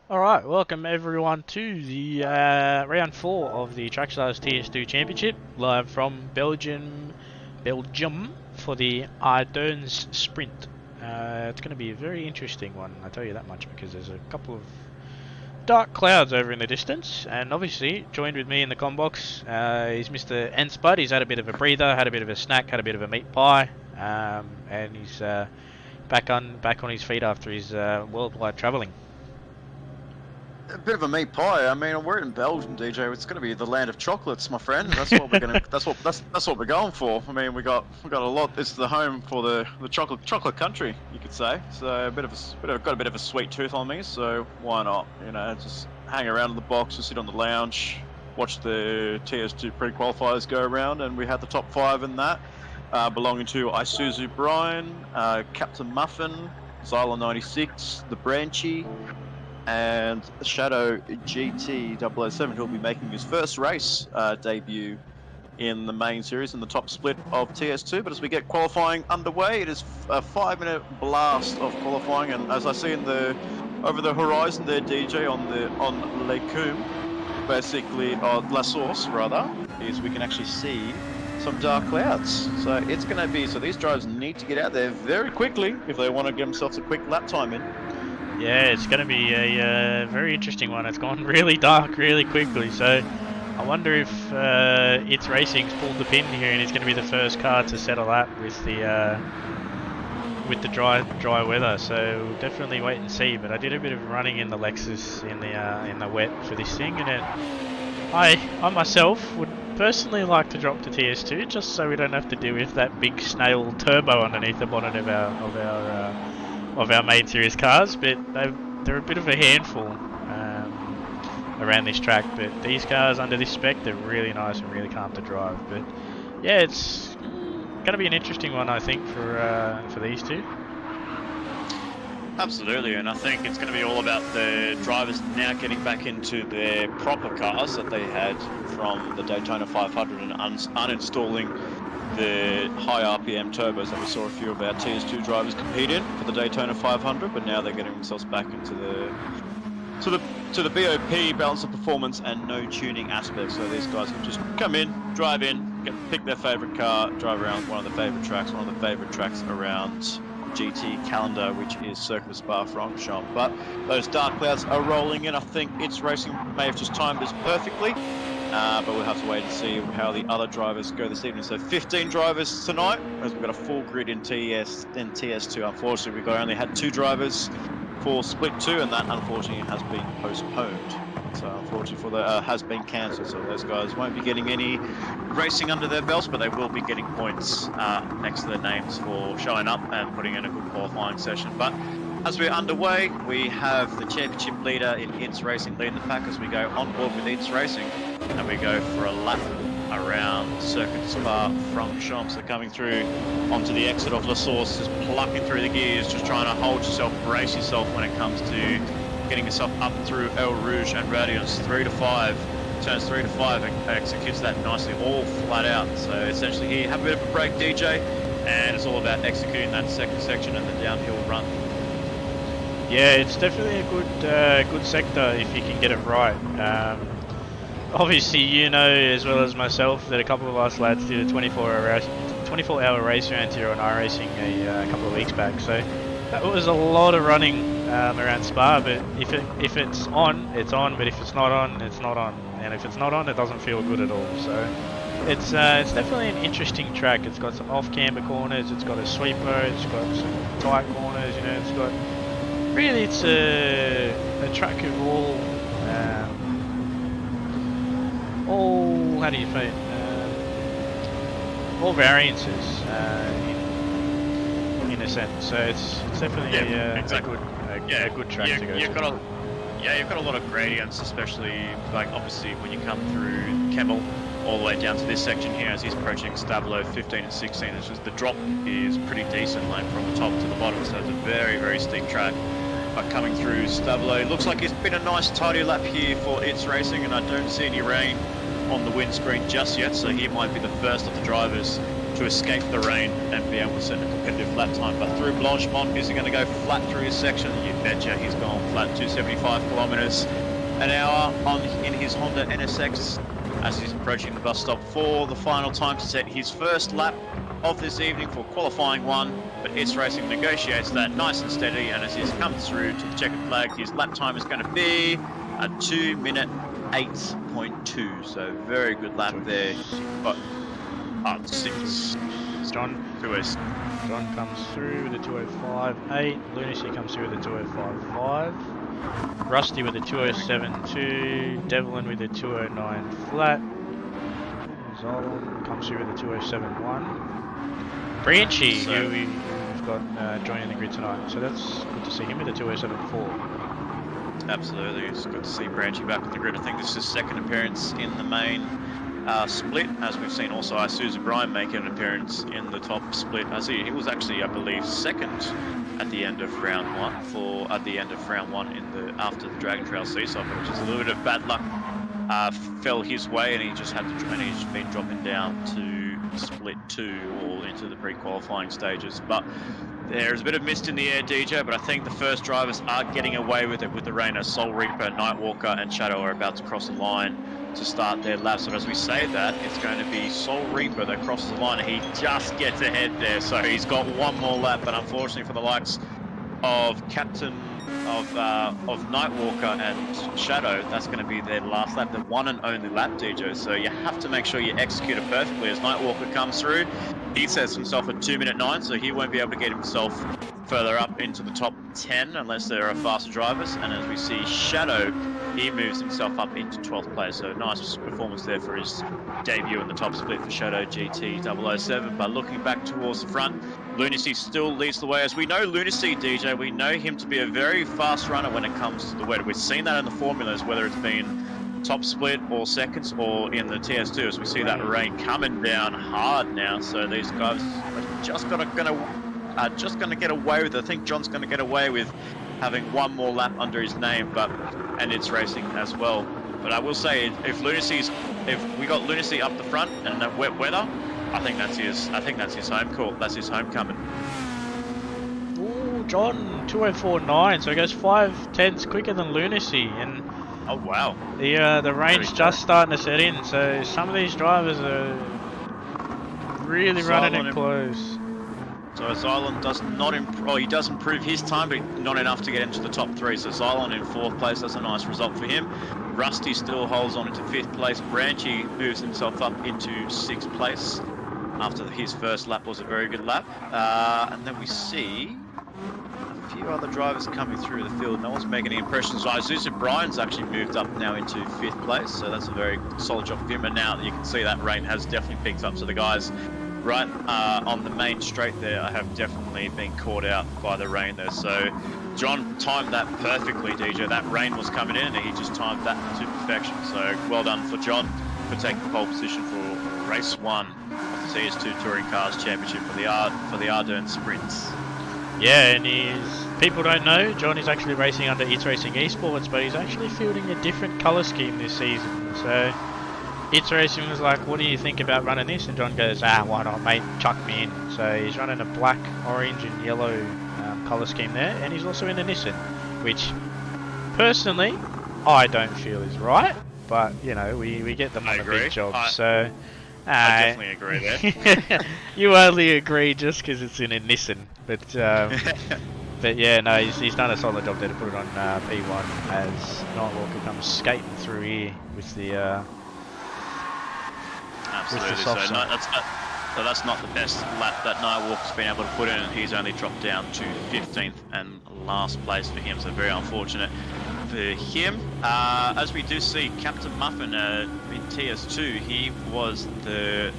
Alright, welcome everyone to the round 4 of the Trackstars TS2 Championship, live from Belgium for the Ardennes sprint. It's going to be a very interesting one, I tell you that much, because there's a couple of dark clouds over in the distance, and obviously joined with me in the combox is Mr. Enspud. He's had a bit of a breather, had a bit of a snack, had a bit of a meat pie, and he's back on his feet after his worldwide travelling. A bit of a meat pie. I mean, we're in Belgium, DJ. It's going to be the land of chocolates, my friend. That's what we're going to. That's what we're going for. I mean, we got a lot. It's the home for the chocolate country, you could say. So got a bit of a sweet tooth on me. So why not? You know, just hang around in the box, just sit on the lounge, watch the TS2 pre-qualifiers go around, and we had the top 5 in that, belonging to Isuzu Brian, Captain Muffin, Zyla 96, the Branchy, and Shadow GT 007, who'll be making his first race debut in the main series in the top split of TS2. But as we get qualifying underway, it is a 5-minute blast of qualifying, and as I see over the horizon there, DJ, on Lake Coombe, basically, or La Source rather, is we can actually see some dark clouds. So it's going to be, so these drivers need to get out there very quickly if they want to get themselves a quick lap time in. Yeah, it's going to be a very interesting one. It's gone really dark really quickly, so I wonder if It's Racing's pulled the pin here and it's going to be the first car to settle that with the dry weather. So we'll definitely wait and see. But I did a bit of running in the Lexus in the wet for this thing, and I myself would personally like to drop to TS2 just so we don't have to deal with that big snail turbo underneath the bonnet of our main series cars, but they're a bit of a handful around this track. But these cars under this spec, they're really nice and really calm to drive. But yeah, it's going to be an interesting one, I think, for these two. Absolutely, and I think it's going to be all about the drivers now getting back into their proper cars that they had from the Daytona 500 and uninstalling the high RPM turbos that we saw a few of our TS2 drivers compete in for the Daytona 500, but now they're getting themselves back into the BOP, balance of performance and no tuning aspects. So these guys can just come in, drive in, pick their favourite car, drive around one of the favourite tracks around GT calendar, which is Circuit of Spa-Francorchamps. But those dark clouds are rolling in. I think It's Racing may have just timed this perfectly. But we'll have to wait and see how the other drivers go this evening. So 15 drivers tonight, as we've got a full grid in TS2. Unfortunately, we've only had 2 drivers for split 2, and that unfortunately has been postponed. So unfortunately has been cancelled. So those guys won't be getting any racing under their belts, but they will be getting points next to their names for showing up and putting in a good qualifying session. But as we're underway, we have the championship leader in It's Racing leading the pack as we go on board with It's Racing, and we go for a lap around Circuit Spa-Francorchamps. So coming through onto the exit of La Source, just plucking through the gears, just trying to hold yourself, brace yourself when it comes to getting yourself up through El Rouge and Radiance 3 to 5. Turns 3 to 5 and executes that nicely, all flat out. So essentially here, have a bit of a break, DJ, and it's all about executing that second section and the downhill run. Yeah, it's definitely a good sector if you can get it right. Obviously, you know as well as myself that a couple of us lads did a 24-hour race around here on iRacing a couple of weeks back. So that was a lot of running around Spa. But if it's on, it's on. But if it's not on, it's not on. And if it's not on, it doesn't feel good at all. So it's definitely an interesting track. It's got some off-camber corners. It's got a sweeper. It's got some tight corners. You know, it's got. Really, it's a track of all how do you say it? All variances in a sense. So it's definitely a good track to go. You've got a lot of gradients, especially like obviously when you come through Kemmel all the way down to this section here as he's approaching Stablo 15 and 16. It's just the drop is pretty decent, like from the top to the bottom. So it's a very, very steep track. But coming through Stablo, looks like it's been a nice tidy lap here for It's Racing, and I don't see any rain on the windscreen just yet, so he might be the first of the drivers to escape the rain and be able to set a competitive lap time. But through Blanchemont, is he going to go flat through his section? You betcha, he's gone flat, 275 kilometers an hour in his Honda NSX as he's approaching the bus stop for the final time to set his first lap of this evening for qualifying one. But It's Racing negotiates that nice and steady, and as he's come through to the checkered flag, his lap time is going to be a 2 minute 8.2, so very good lap there. But 6. John comes through with a 205.8. Lunacy comes through with a 205.5. Rusty with a 207.2. Devlin with a 209 flat. Zolan comes through with a 207.1. Branchy, who we've got joining the grid tonight, so that's good to see him with a 207.4. Absolutely, it's good to see Branchy back with the grid. I think this is his second appearance in the main split, as we've seen also Isuzu Bryan make an appearance in the top split. As he was actually, I believe, second at the end of round one after the Dragon Trail Seesaw, which is a little bit of bad luck fell his way, and he's been dropping down to split 2 or into the pre-qualifying stages. But there's a bit of mist in the air, DJ, but I think the first drivers are getting away with it with the rain, as Soul Reaper, Nightwalker and Shadow are about to cross the line to start their laps. And as we say that, it's going to be Soul Reaper that crosses the line. He just gets ahead there, so he's got one more lap, but unfortunately for the likes of Captain of Nightwalker and Shadow, that's going to be their last lap, the one and only lap, DJ. So you have to make sure you execute it perfectly. As Nightwalker comes through, he sets himself at 2 minute 9, so he won't be able to get himself further up into the top 10 unless there are faster drivers. And as we see Shadow, he moves himself up into 12th place. So nice performance there for his debut in the top split for Shadow GT 007. But looking back towards the front, Lunacy still leads the way. As we know Lunacy, DJ, we know him to be a very fast runner when it comes to the weather. We've seen that in the formulas, whether it's been top split or seconds or in the TS2, as we see that rain coming down hard now. So these guys are just going to get away with it. I think John's going to get away with having one more lap under his name, and It's Racing as well. But I will say, if we got Lunacy up the front and the wet weather, I think that's his home court. That's his homecoming. Ooh, John 204.9, so he goes 5/10 quicker than Lunacy, and oh wow, the rain's just starting to set in. So some of these drivers are really running it close. So Xylon does not he does improve his time, but not enough to get into the top 3. So Xylon in 4th place, that's a nice result for him. Rusty still holds on into 5th place. Branchy moves himself up into 6th place after his first lap was a very good lap. And then we see a few other drivers coming through the field. No one's making any impressions. Isuzu Bryan's actually moved up now into 5th place, so that's a very solid job for him. And now you can see that rain has definitely picked up, so the guys right on the main straight there have definitely been caught out by the rain there. So John timed that perfectly, DJ. That rain was coming in and he just timed that to perfection. So well done for John for taking pole position for race 1 of the TS2 Touring Cars Championship for the Ardennes Sprints. Yeah, and people don't know, John is actually racing under It's Racing Esports, but he's actually fielding a different colour scheme this season. So It's Racing was like, what do you think about running this? And John goes, why not, mate, chuck me in. So he's running a black, orange and yellow colour scheme there, and he's also in a Nissan, which personally I don't feel is right, but you know, we get them on the big jobs. So I definitely agree there. You only agree just because it's in a Nissan, but but yeah, no, he's done a solid job there to put it on P1 as Nightwalker comes skating through here with the absolutely. So that's not the best lap that Nightwalker's been able to put in, and he's only dropped down to 15th and last place for him. So very unfortunate for him. As we do see Captain Muffin in TS2, he was the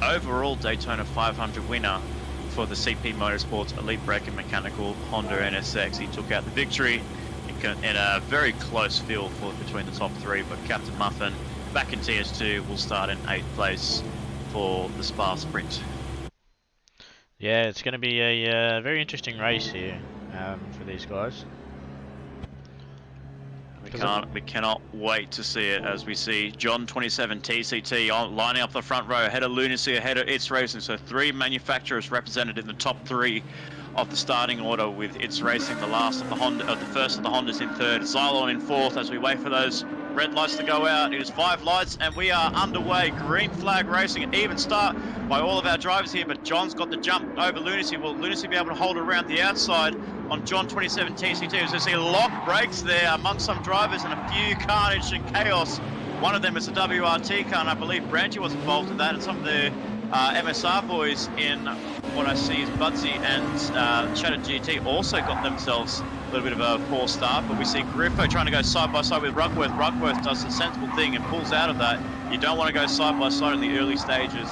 overall Daytona 500 winner for the CP Motorsports Elite Brake and Mechanical Honda NSX. He took out the victory in a very close field between the top 3, but Captain Muffin back in TS2 will start in 8th place for the Spa Sprint. Yeah, it's going to be a very interesting race here for these guys. We We cannot wait to see it as we see John 27 TCT lining up the front row ahead of Lunacy, ahead of It's Racing. So 3 manufacturers represented in the top 3 of the starting order, with It's Racing the first of the Hondas in third, Xylon in fourth as we wait for those red lights to go out. It is 5 lights and we are underway. Green flag racing, an even start by all of our drivers here, but John's got the jump over Lunacy. Will Lunacy be able to hold it around the outside on John 27 TCT? As we see lock breaks there among some drivers and a few carnage and chaos. One of them is a WRT car, and I believe Branchy was involved in that, and some of the MSR boys in what I see is Budsy and Shattered GT also got themselves a little bit of a poor start, but we see Griffo trying to go side by side with Ruckworth. Ruckworth does the sensible thing and pulls out of that. You don't want to go side by side in the early stages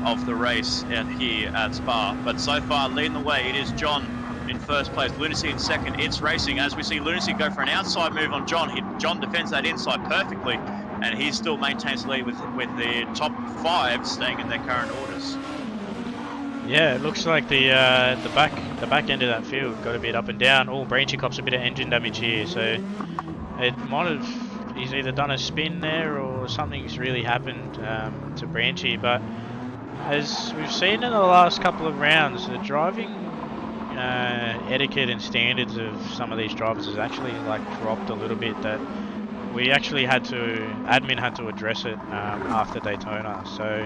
of the race here at Spa, but so far leading the way it is John in first place, Lunacy in second. It's Racing as we see Lunacy go for an outside move on John. John defends that inside perfectly, and he still maintains the lead with the top 5 staying in their current orders. Yeah, it looks like the back end of that field got a bit up and down. Oh, Branchy cops a bit of engine damage here, so it might have, he's either done a spin there or something's really happened to Branchy. But as we've seen in the last couple of rounds, the driving etiquette and standards of some of these drivers has actually like dropped a little bit. That we actually admin had to address it after Daytona. So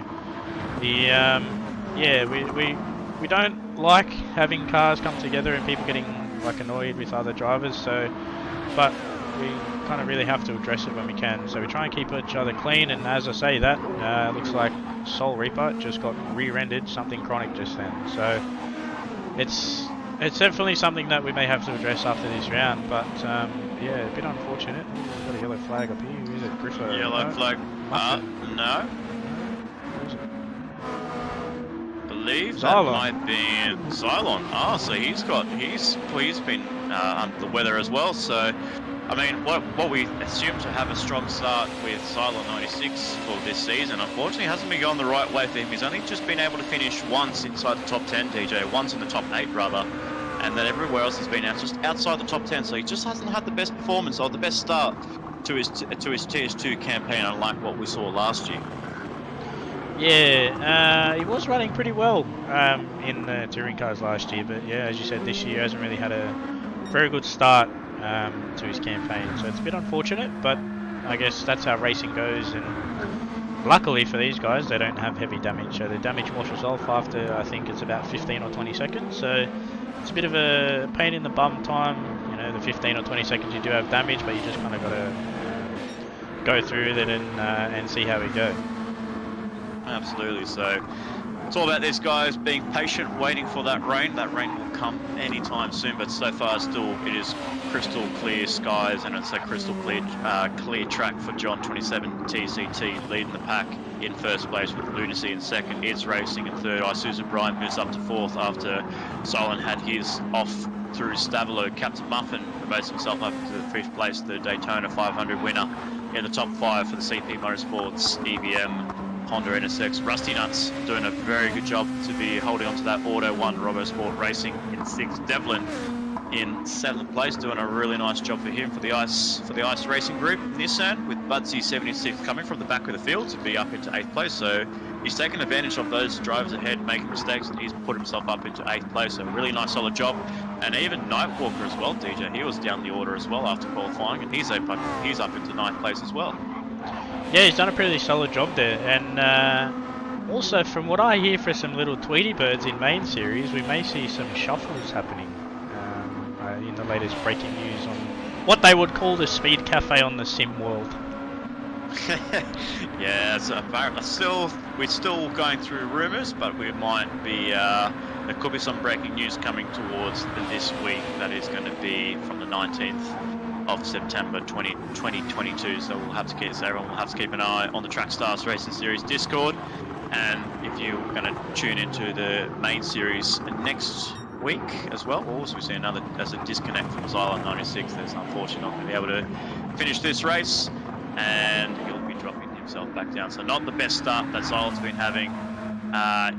the yeah, we don't like having cars come together and people getting like annoyed with other drivers. So, but we kind of really have to address it when we can. So we try and keep each other clean. And as I say, that looks like Soul Reaper just got re-rendered something chronic just then. So it's definitely something that we may have to address after this round. But yeah, a bit unfortunate. We've got a yellow flag up here. Is it Griffo? Yellow flag. No. Believe Xylon. that might be Xylon. Oh, so he's been under the weather as well. So, I mean, what we assume to have a strong start with Xylon 96 for this season, unfortunately hasn't been going the right way for him. He's only just been able to finish once inside the top 10, DJ, once in the top 8 rather, and then everywhere else has been just outside the top 10. So he just hasn't had the best performance or the best start to his TS2 campaign, unlike what we saw last year. Yeah, he was running pretty well in the touring cars last year, but yeah, as you said, this year hasn't really had a very good start to his campaign, so it's a bit unfortunate, but I guess that's how racing goes, and luckily for these guys, they don't have heavy damage, so the damage washes off after, I think it's about 15 or 20 seconds, so it's a bit of a pain in the bum time, you know, the 15 or 20 seconds you do have damage, but you just kind of got to go through it and see how we go. Absolutely. So it's all about these guys being patient, waiting for that rain. That rain will come anytime soon, but so far still it is crystal clear skies, and it's a crystal clear track for John 27 TCT leading the pack in first place, with Lunacy in second. It's Racing in third. Susan Bryant moves up to fourth after Solon had his off through Stavilo. Captain Muffin promotes himself up to the fifth place, the Daytona 500 winner in the top 5 for the CP Motorsports EBM Honda NSX. Rusty Nuts doing a very good job to be holding on to that Auto 1 RoboSport Racing in 6th. Devlin in 7th place, doing a really nice job for him for the ice racing group. Nissan with Budsy 76th coming from the back of the field to be up into 8th place. So he's taken advantage of those drivers ahead making mistakes, and he's put himself up into 8th place. So a really nice solid job. And even Nightwalker as well, DJ, he was down the order as well after qualifying, and he's up into 9th place as well. Yeah, he's done a pretty solid job there, and also from what I hear for some little Tweety birds in main series, we may see some shuffles happening in the latest breaking news on what they would call the Speed Cafe on the Sim World. Yeah, so we're still going through rumours, but we might be there could be some breaking news coming towards this week. That is going to be from the 19th of September 2022, so everyone will have to keep an eye on the Track Stars Racing Series Discord. And if you're going to tune into the main series next week as well, also we see another as a disconnect from Xylon 96. That's unfortunate, not going to be able to finish this race, and he'll be dropping himself back down. So not the best start that Xylon's been having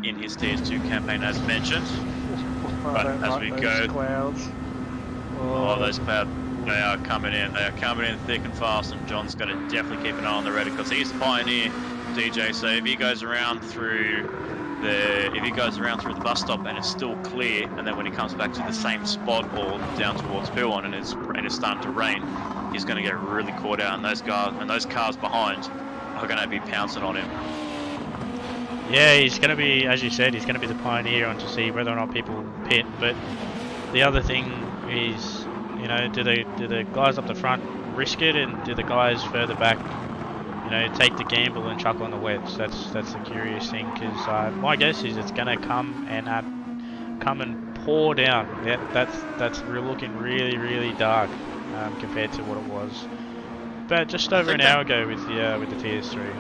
in his TS2 campaign, as mentioned. But as we go, clouds. oh, those clouds. They are coming in. They are coming in thick and fast, and John's going to definitely keep an eye on the radar because he's the pioneer, DJ. So if he goes around through the bus stop and it's still clear, and then when he comes back to the same spot or down towards Pilon and it's starting to rain, he's going to get really caught out, and those cars behind are going to be pouncing on him. Yeah, he's going to be, as you said, he's going to be the pioneer on to see whether or not people pit. But the other thing is, you know, do the guys up the front risk it, and do the guys further back, you know, take the gamble and chuck on the wets? That's the curious thing, because my guess is it's going to come and pour down. Yeah, that's looking really dark compared to what it was. But just over an hour ago with the TS3.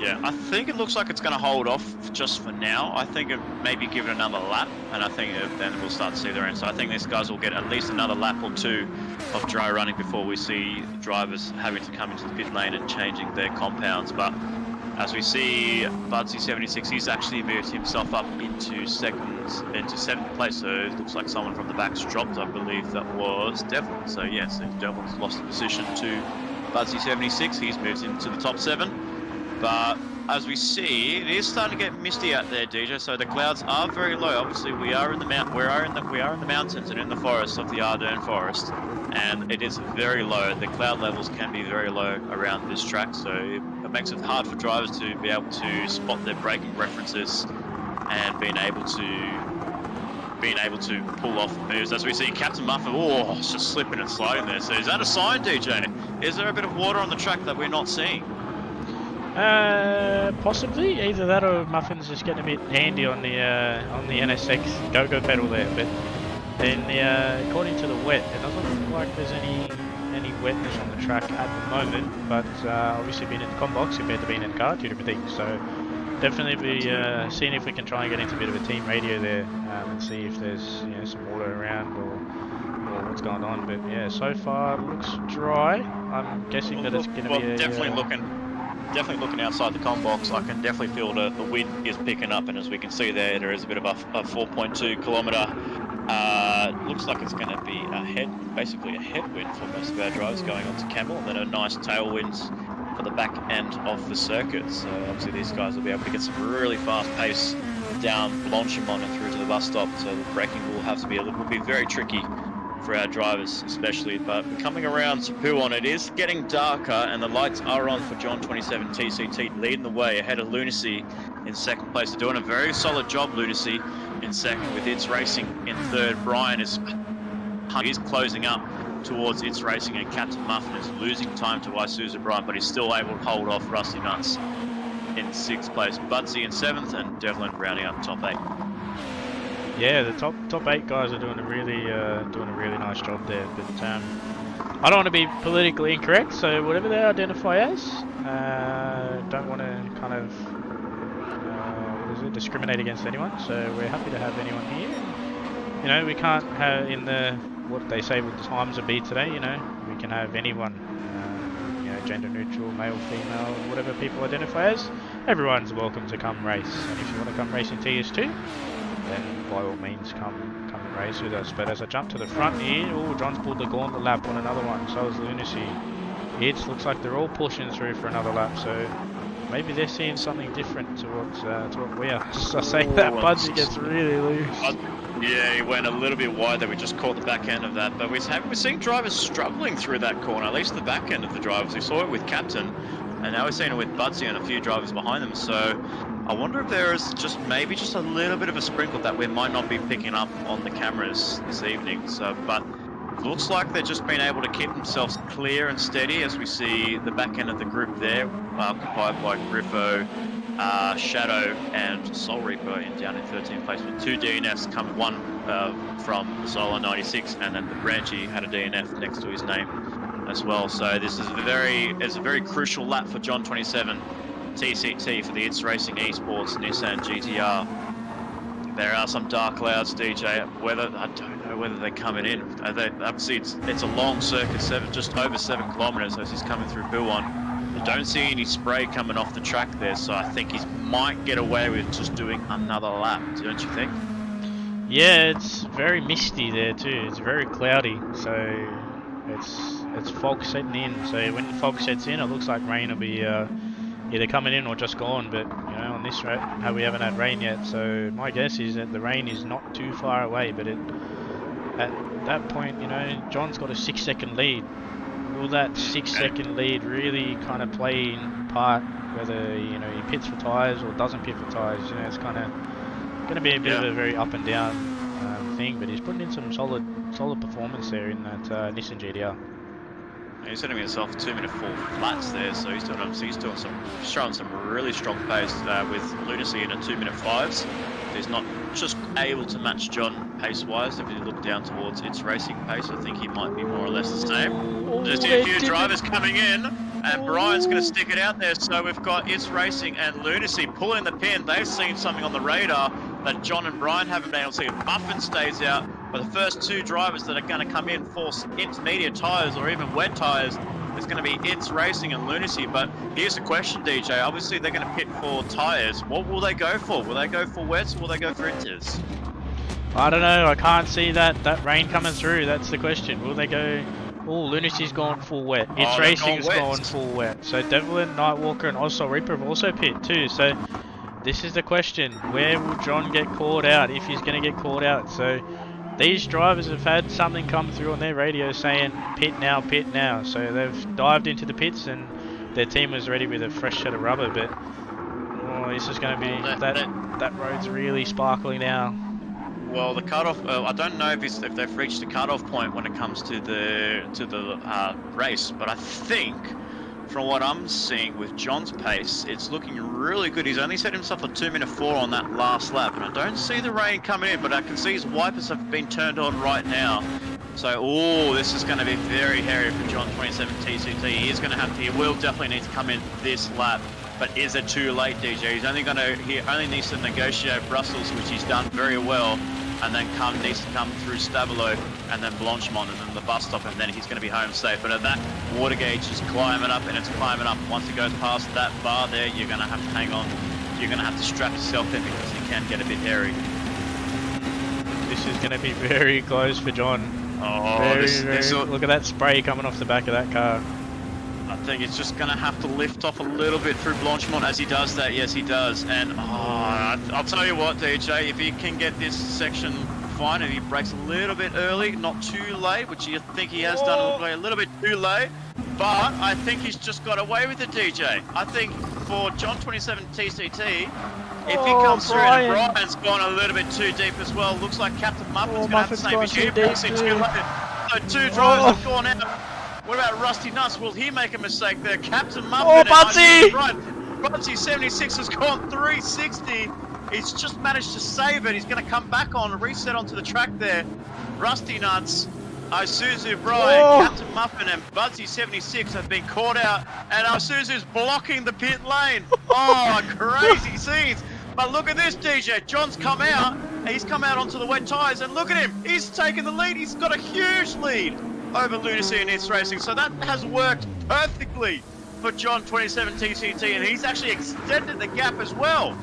Yeah, I think it looks like it's going to hold off just for now. I think it maybe give it another lap, and I think then we'll start to see the rain. So I think these guys will get at least another lap or two of dry running before we see drivers having to come into the pit lane and changing their compounds. But as we see, Budsy76, he's actually moved himself up into seventh place. So it looks like someone from the back's dropped. I believe that was Devlin. So yes, Devlin's lost the position to Budsy76. He's moved into the top 7. But as we see, it is starting to get misty out there, DJ. So the clouds are very low. Obviously, we are in the mountains and in the forests of the Ardennes forest, and it is very low. The cloud levels can be very low around this track, so it makes it hard for drivers to be able to spot their braking references and being able to pull off moves. As we see Captain Muffin, it's just slipping and sliding there. So is that a sign, DJ? Is there a bit of water on the track that we're not seeing? Possibly either that or Muffin's just getting a bit handy on the NSX go-go pedal there. But then, according to the wet, it doesn't look like there's any wetness on the track at the moment. But obviously, being in the com box compared to being in the car, two different things. So definitely be seeing if we can try and get into a bit of a team radio there and see if there's some water around or what's going on. But yeah, so far it looks dry. I'm guessing that it's going to be definitely looking outside the com box. I can definitely feel the wind is picking up, and as we can see there is a bit of a 4.2 kilometre. Looks like it's going to be basically a headwind for most of our drivers going on to Camel, and then a nice tailwinds for the back end of the circuit. So obviously these guys will be able to get some really fast pace down Blanchimont and through to the bus stop. So the braking will be very tricky for our drivers especially. But coming around to Pouon, it is getting darker and the lights are on for John 27 TCT, leading the way ahead of Lunacy in second place. They're doing a very solid job, Lunacy in second, with It's Racing in third. Brian is closing up towards It's Racing, and Captain Muffin is losing time to Isuzu Brian, but he's still able to hold off Rusty Nuts in sixth place. Budsy in seventh, and Devlin rounding up top 8. Yeah, the top 8 guys are doing a really nice job there. But I don't want to be politically incorrect, so whatever they identify as, don't want to kind of discriminate against anyone. So we're happy to have anyone here. You know, we can't have in the what they say with the times of be today. You know, we can have anyone. Gender neutral, male, female, whatever people identify as. Everyone's welcome to come race, and if you want to come race in TS2, then by all means come and race with us. But as I jump to the front here, John's pulled the gauntlet lap on another one, so is Lunacy. It looks like they're all pushing through for another lap, so maybe they're seeing something different to what we are. So I say that Budsy gets really loose. Yeah, he went a little bit wide there. We just caught the back end of that, but we're seeing drivers struggling through that corner, at least the back end of the drivers. We saw it with Captain, and now we're seeing it with Budsy and a few drivers behind them. So I wonder if there is maybe just a little bit of a sprinkle that we might not be picking up on the cameras this evening. So, but it looks like they're just being able to keep themselves clear and steady, as we see the back end of the group there, occupied by Griffo, Shadow and Soul Reaper down in 13th place, with 2 DNFs coming, one from Solar 96, and then the Branchy had a DNF next to his name as well. So this is a very crucial lap for John 27 TCT for the It's Racing Esports Nissan GTR. There are some dark clouds, DJ. I don't know whether they're coming in. Obviously, it's a long circuit, just over 7 kilometers as he's coming through Pouon. I don't see any spray coming off the track there, so I think he might get away with just doing another lap, don't you think? Yeah, it's very misty there too. It's very cloudy, so it's fog setting in. So when the fog sets in, it looks like rain will be either coming in or just gone. But you know, on this road, we haven't had rain yet. So my guess is that the rain is not too far away. But at that point, you know, John's got a 6-second lead. Will that 6-second lead really kind of play in part whether, you know, he pits for tyres or doesn't pit for tyres? You know, it's kind of going to be a bit of a very up and down thing, but he's putting in some solid performance there in that Nissan GTR. He's setting himself 2-minute 4 flats there, so he's showing some really strong pace with Lunacy in a 2-minute 5s. He's not just able to match John pace-wise. If you look down towards its racing pace, I think he might be more or less the same. There's a few drivers coming in, and Brian's going to stick it out there. So we've got It's Racing and Lunacy pulling the pin. They've seen something on the radar that John and Brian haven't been able to see. If Muffin stays out, but the first two drivers that are going to come in for intermediate tyres or even wet tyres is going to be It's Racing and Lunacy. But here's the question, DJ. Obviously, they're going to pit for tyres. What will they go for? Will they go for wets or will they go for inters? I don't know. I can't see that rain coming through. That's the question. Will they go... Oh, Lunacy's gone full wet. It's Racing's gone full wet. So Devlin, Nightwalker and Oslo Reaper have also pit too. So this is the question. Where will John get called out if he's going to get called out? So these drivers have had something come through on their radio saying pit now, pit now. So they've dived into the pits and their team was ready with a fresh set of rubber. But oh, this is going to be that road's really sparkly now. Well, the cutoff. I don't know if they've reached the cutoff point when it comes to the race, but I think from what I'm seeing with John's pace, it's looking really good. He's only set himself a 2-minute 4 on that last lap, and I don't see the rain coming in, but I can see his wipers have been turned on right now. So, oh, this is going to be very hairy for John 27 TCT. He will definitely need to come in this lap. But is it too late, DJ? He only needs to negotiate Brussels, which he's done very well, and then needs to come through Stavelot and then Blanchemont and then the bus stop, and then he's going to be home safe. But at that water gauge is climbing up and it's climbing up. Once it goes past that bar there, you're going to have to hang on. You're going to have to strap yourself in because it can get a bit hairy. This is going to be very close for John. Oh, look at that spray coming off the back of that car. I think it's just going to have to lift off a little bit through Blanchemont as he does that. Yes, he does. And I'll tell you what, DJ, if he can get this section fine and he brakes a little bit early, not too late, which you think he has done a little bit too late, but I think he's just got away with it, DJ. I think for John 27 TCT, if he comes through and Brian's gone a little bit too deep as well, looks like Captain Muffin's going to have the same issue. Too late. So two drivers have gone out. What about Rusty Nuts? Will he make a mistake there? Captain Muffin. Oh, Butsy! Butsy 76 has gone 360. He's just managed to save it. He's going to come back on, reset onto the track there. Rusty Nuts, Isuzu Brian, Captain Muffin and Butsy 76 have been caught out. And Isuzu's blocking the pit lane. Oh, crazy scenes. But look at this, DJ. John's come out. He's come out onto the wet tyres. And look at him. He's taken the lead. He's got a huge lead over Lunacy and It's Racing. So that has worked perfectly for John 27 TCT, and he's actually extended the gap as well.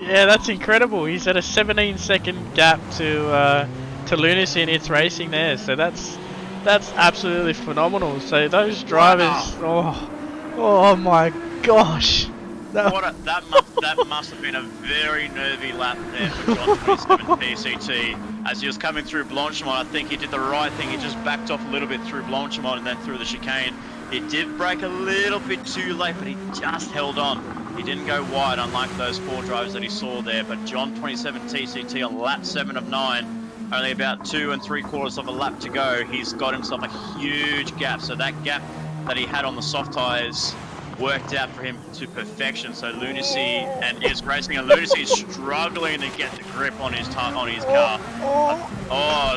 Yeah, that's incredible. He's at a 17-second gap to Lunacy and It's Racing there. So that's absolutely phenomenal. So those drivers, oh my gosh. That must have been a very nervy lap there for John 27 PCT. As he was coming through Blanchemont, I think he did the right thing. He just backed off a little bit through Blanchemont and then through the chicane. He did brake a little bit too late, but he just held on. He didn't go wide, unlike those four drivers that he saw there. But John 27 TCT on lap 7 of 9, only about 2 3/4 of a lap to go. He's got himself a huge gap. So that gap that he had on the soft tyres worked out for him to perfection. So Lunacy and It's Racing, and Lunacy is struggling to get the grip on his car.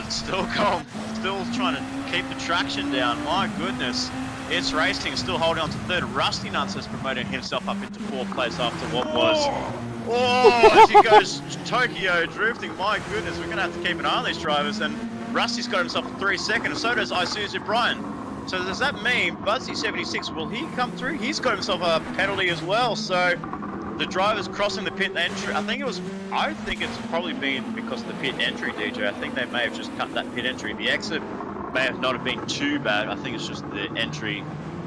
It's still trying to keep the traction down. My goodness. It's Racing still holding on to third. Rusty Nuts has promoted himself up into 4th place after what was. As he goes Tokyo drifting. My goodness, we're going to have to keep an eye on these drivers. And Rusty's got himself 3 seconds, and so does Isuzu Brian. So does that mean Budsy 76, will he come through? He's got himself a penalty as well. So the drivers crossing the pit entry, I think it's probably been because of the pit entry, DJ. I think they may have just cut that pit entry. The exit may have not have been too bad. I think it's just the entry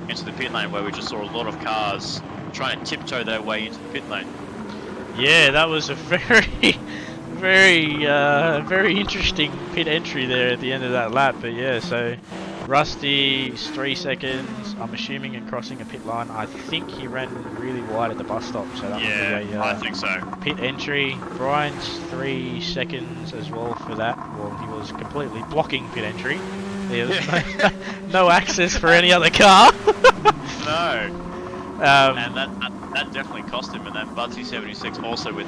into the pit lane where we just saw a lot of cars trying to tiptoe their way into the pit lane. Yeah, that was a very interesting pit entry there at the end of that lap. But yeah, so Rusty's 3 seconds. I'm assuming in crossing a pit line. I think he ran really wide at the bus stop, so that would be a I think so. pit entry. Brian's 3 seconds as well for that. Well, he was completely blocking pit entry. There was no access for any other car. No. And that definitely cost him. And then Budsy76 also with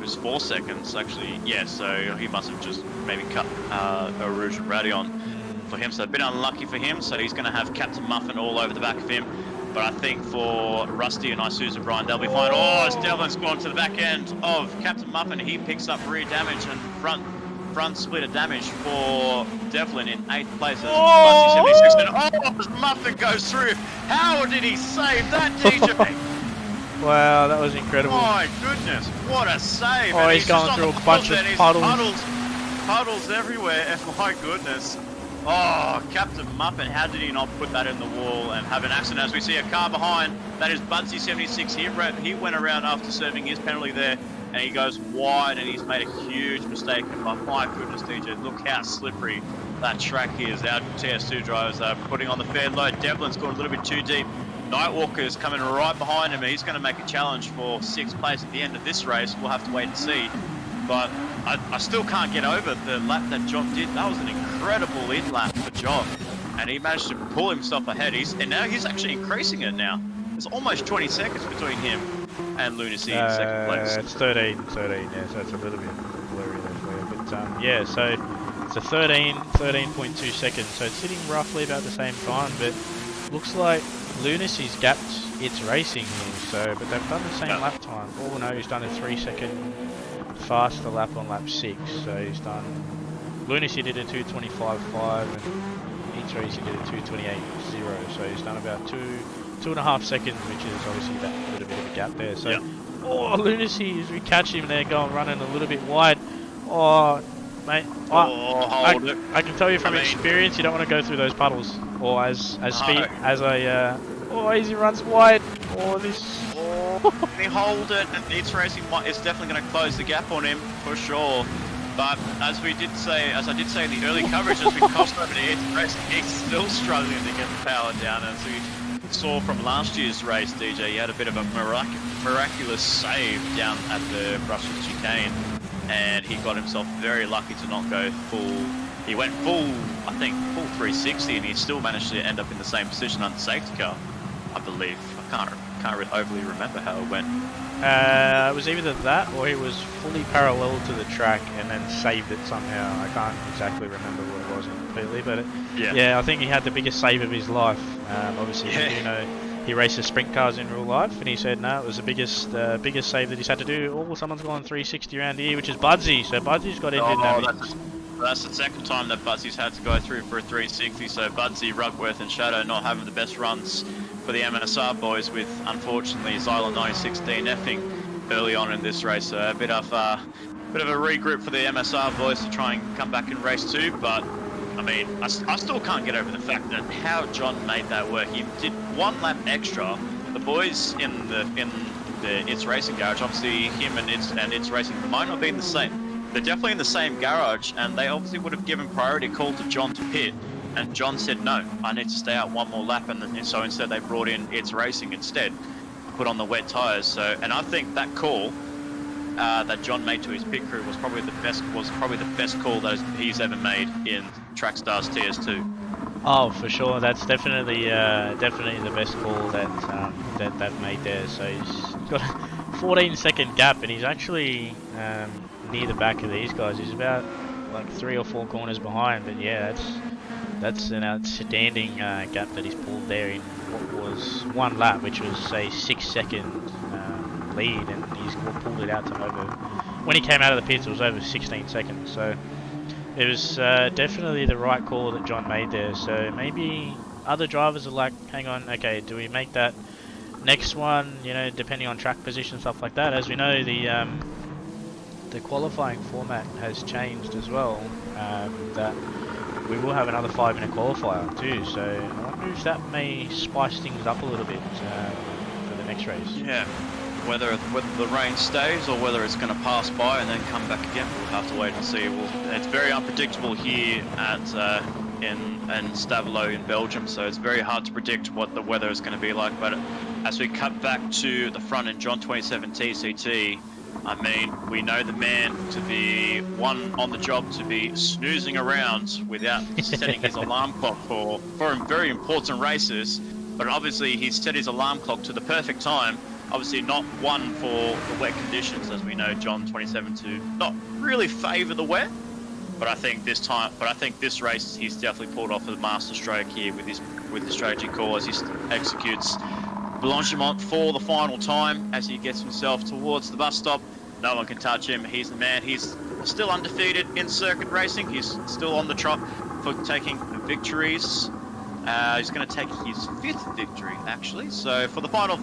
his 4 seconds actually. Yeah, so he must have just maybe cut a Rouge and Radeon for him. So a bit unlucky for him. So he's going to have Captain Muffin all over the back of him. But I think for Rusty and Isuzu Brian, they'll be fine. Oh, as Devlin's gone to the back end of Captain Muffin, he picks up rear damage and front splitter damage for Devlin in 8th place. Oh, Muffin goes through. How did he save that, DJ? Wow, that was incredible. My goodness, what a save. Oh, and he's going through a bunch of puddles. Puddles everywhere, and my goodness. Oh, Captain Muffin, how did he not put that in the wall and have an accident? As we see a car behind, that is Budsy76. He went around after serving his penalty there, and he goes wide, and he's made a huge mistake. And my goodness, DJ, look how slippery that track is. Our TS2 drivers are putting on the fair load. Devlin's gone a little bit too deep. Nightwalker's coming right behind him, and he's going to make a challenge for 6th place at the end of this race. We'll have to wait and see. But I still can't get over the lap that John did. That was an incredible in lap for John, and he managed to pull himself ahead. And now he's actually increasing it now. There's almost 20 seconds between him and Lunacy in 2nd place. It's 13, yeah, so it's a little bit blurry there for you. But yeah, so it's a 13.2 seconds, so it's sitting roughly about the same time, but looks like Lunacy's gapped its racing here, so, but they've done the same lap time. Oh no, he's done a 3-second faster lap on lap 6, so he's done, Lunacy did a 2:25.5 and Eats Racing did a 2:28.0, so he's done about 2.5 seconds, which is obviously that little bit of a gap there. So, oh, Lunacy, as we catch him there, going running a little bit wide. Oh, mate, I can tell you from experience, you don't want to go through those puddles, or as he runs wide. They hold it, and Eats Racing is definitely going to close the gap on him for sure. But as I did say in the early coverage, as we crossed over to Eats Racing, he's still struggling to get the power down. As we saw from last year's race, DJ, he had a bit of a miraculous save down at the Brussels chicane, and he got himself very lucky to not go full. He went full 360, and he still managed to end up in the same position on the safety car, I believe. I can't overly remember how it went. It was either that, or he was fully parallel to the track and then saved it somehow. I can't exactly remember what it was completely, but yeah, I think he had the biggest save of his life. Obviously, you know, he races sprint cars in real life, and he said no, it was the biggest save that he's had to do. Oh, someone's gone 360 around here, which is Budsy. So Budsy's got injured now. That's the second time that Budsy's had to go through for a 360. So Budsy, Rugworth, and Shadow not having the best runs for the MSR boys, with unfortunately Xylon 916 DNFing early on in this race. So a bit of a regroup for the MSR boys to try and come back in race 2. But I mean, I still can't get over the fact that how John made that work. He did 1 lap extra. The boys in the It's Racing garage, obviously him and It's Racing might not be in the same. They're definitely in the same garage, and they obviously would have given priority call to John to pit. And John said, no, I need to stay out 1 more lap, and so instead they brought in It's Racing instead, put on the wet tyres. So, and I think that call that John made to his pit crew was probably the best call that he's ever made in Trackstars TS2. Oh, for sure, that's definitely the best call that they've made there. So he's got a 14-second gap, and he's actually near the back of these guys. He's about like 3 or 4 corners behind, but yeah, that's an outstanding gap that he's pulled there in what was 1 lap, which was a 6-second lead, and he's pulled it out to over. When he came out of the pits, it was over 16 seconds. So it was definitely the right call that John made there. So maybe other drivers are like, hang on, okay, do we make that next one? You know, depending on track position, stuff like that. As we know, the qualifying format has changed as well. That we will have another 5-minute qualifier too. So I wonder if that may spice things up a little bit for the next race. Yeah. Whether the rain stays or whether it's going to pass by and then come back again, we'll have to wait and see. It's very unpredictable here at in Stavelot in Belgium, so it's very hard to predict what the weather is going to be like. But as we cut back to the front in John 27 TCT, I mean, we know the man to be one on the job to be snoozing around without setting his alarm clock for very important races. But obviously, he's set his alarm clock to the perfect time. Obviously not one for the wet conditions, as we know John 27 to not really favour the wet. But I think this race he's definitely pulled off a master stroke here with the strategy call as he executes Blanchimont for the final time as he gets himself towards the bus stop. No one can touch him. He's the man. He's still undefeated in circuit racing. He's still on the trot for taking victories. He's going to take his 5th victory, actually. So for the final,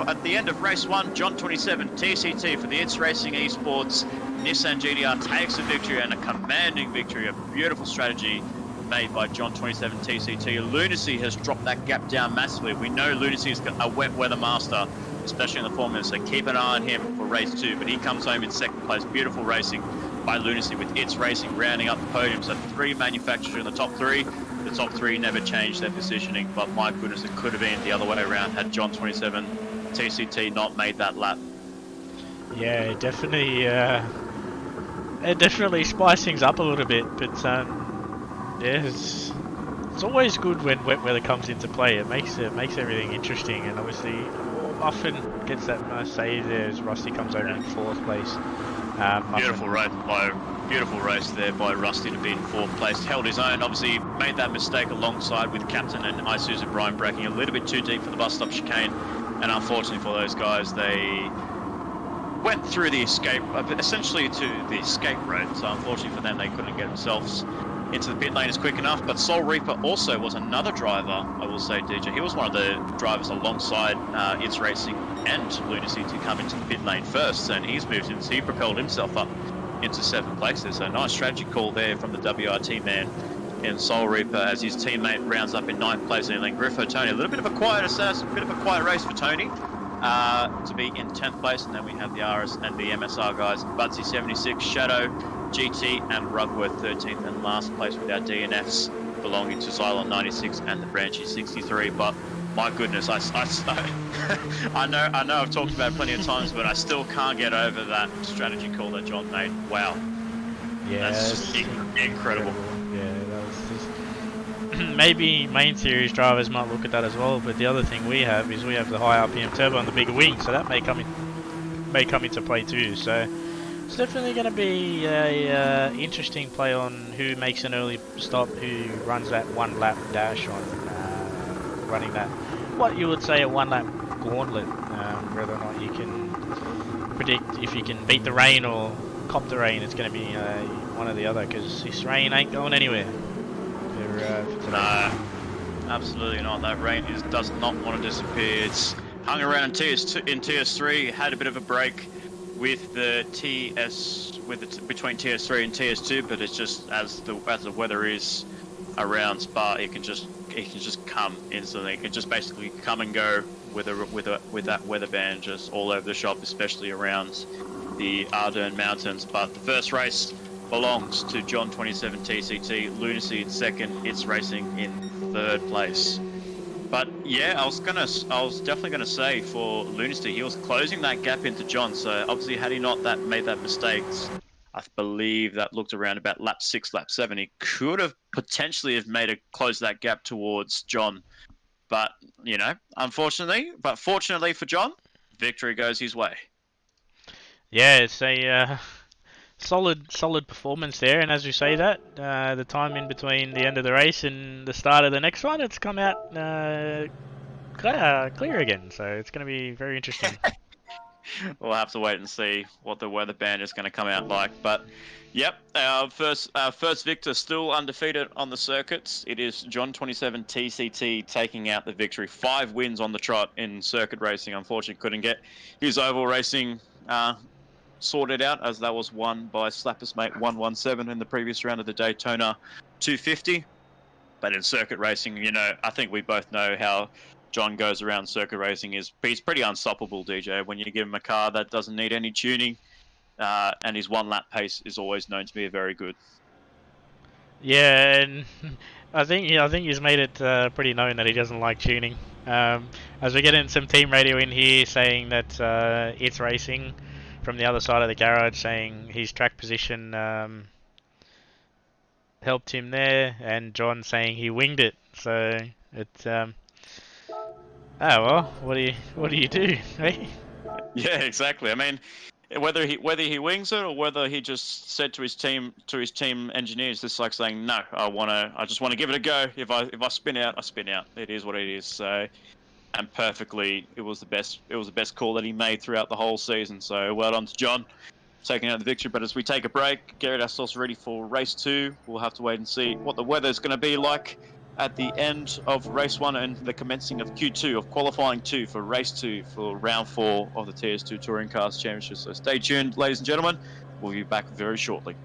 at the end of race 1, John 27 TCT for the It's Racing Esports, Nissan GTR takes a victory and a commanding victory. A beautiful strategy made by John 27 TCT. Lunacy has dropped that gap down massively. We know Lunacy is a wet weather master, especially in the Formula, so keep an eye on him for race 2. But he comes home in 2nd place. Beautiful racing by Lunacy with It's Racing rounding up the podium. So 3 manufacturers in the top 3. The top 3 never changed their positioning, but my goodness, it could have been the other way around had John 27 TCT not made that lap. Yeah, it definitely spices things up a little bit, but yeah, it's always good when wet weather comes into play. It makes everything interesting, and obviously often gets that nice save there as Rusty comes over in 4th place. Beautiful race there by Rusty to be in 4th place. Held his own, obviously made that mistake alongside with Captain and Isuzu Brian braking a little bit too deep for the bus stop chicane, and unfortunately for those guys, they went through the escape, essentially to the escape road. So unfortunately for them, they couldn't get themselves into the pit lane as quick enough. But Soul Reaper also was another driver, I will say, DJ. He was one of the drivers alongside It's Racing and Lunacy to come into the pit lane first, and he's moved in, so he propelled himself up into 7th place there. So nice strategy call there from the WRT man in Soul Reaper as his teammate rounds up in 9th place. And then Griffo Tony, a little bit of a quiet race for Tony to be in 10th place. And then we have the RS and the MSR guys, Budsy 76, Shadow, GT and Rugworth 13th and last place with our DNFs belonging to Cylon 96 and the Branchy 63. But my goodness, I know I've talked about it plenty of times, but I still can't get over that strategy call that John made. Wow. Yeah, that's incredible. Yeah, that was just... Maybe main series drivers might look at that as well, but the other thing we have is we have the high RPM turbo and the bigger wing, so that may come into play too. So it's definitely going to be a interesting play on who makes an early stop, who runs that 1 lap dash on running that, what you would say a 1 lap gauntlet, whether or not you can predict if you can beat the rain or cop the rain. It's going to be one or the other, because this rain ain't going anywhere. No, absolutely not. That rain does not want to disappear. It's hung around in TS3, had a bit of a break with the between TS3 and TS2, but it's just as the weather is around Spa, it can just come instantly. It can just basically come and go with that weather band just all over the shop, especially around the Ardennes mountains. But the first race belongs to John 27 TCT, Lunacy in 2nd, It's Racing in 3rd place. But yeah, I was definitely gonna say for Lunacy, he was closing that gap into John. So obviously, had he not made that mistake, I believe that looked around about lap 6, lap 7. He could have potentially closed that gap towards John. But, you know, fortunately for John, victory goes his way. Yeah, it's a solid performance there. And as you say that, the time in between the end of the race and the start of the next one, it's come out clear again. So it's going to be very interesting. We'll have to wait and see what the weather band is going to come out like. But, yep, our first victor still undefeated on the circuits. It is John 27 TCT taking out the victory. 5 wins on the trot in circuit racing. Unfortunately, couldn't get his oval racing sorted out, as that was won by Slapper's mate 117 in the previous round of the Daytona 250. But in circuit racing, you know, I think we both know how John goes around circuit racing. He's pretty unstoppable, DJ. When you give him a car that doesn't need any tuning, and his one lap pace is always known to be very good. Yeah, and I think he's made it pretty known that he doesn't like tuning. As we're getting some team radio in here saying that it's racing from the other side of the garage, saying his track position helped him there, and John saying he winged it. So it's well, what do you do, eh? Yeah, exactly. I mean, whether he wings it or whether he just said to his team engineers, just like saying, no, I just want to give it a go. If I spin out, I spin out. It is what it is. So, and perfectly, it was the best call that he made throughout the whole season. So well done to John, taking out the victory. But as we take a break, get ourselves ready for race 2. We'll have to wait and see what the weather's going to be like at the end of race 1 and the commencing of Q2 of qualifying 2 for race 2 for round 4 of the TS2 Touring Cars Championship. So stay tuned, ladies and gentlemen. We'll be back very shortly.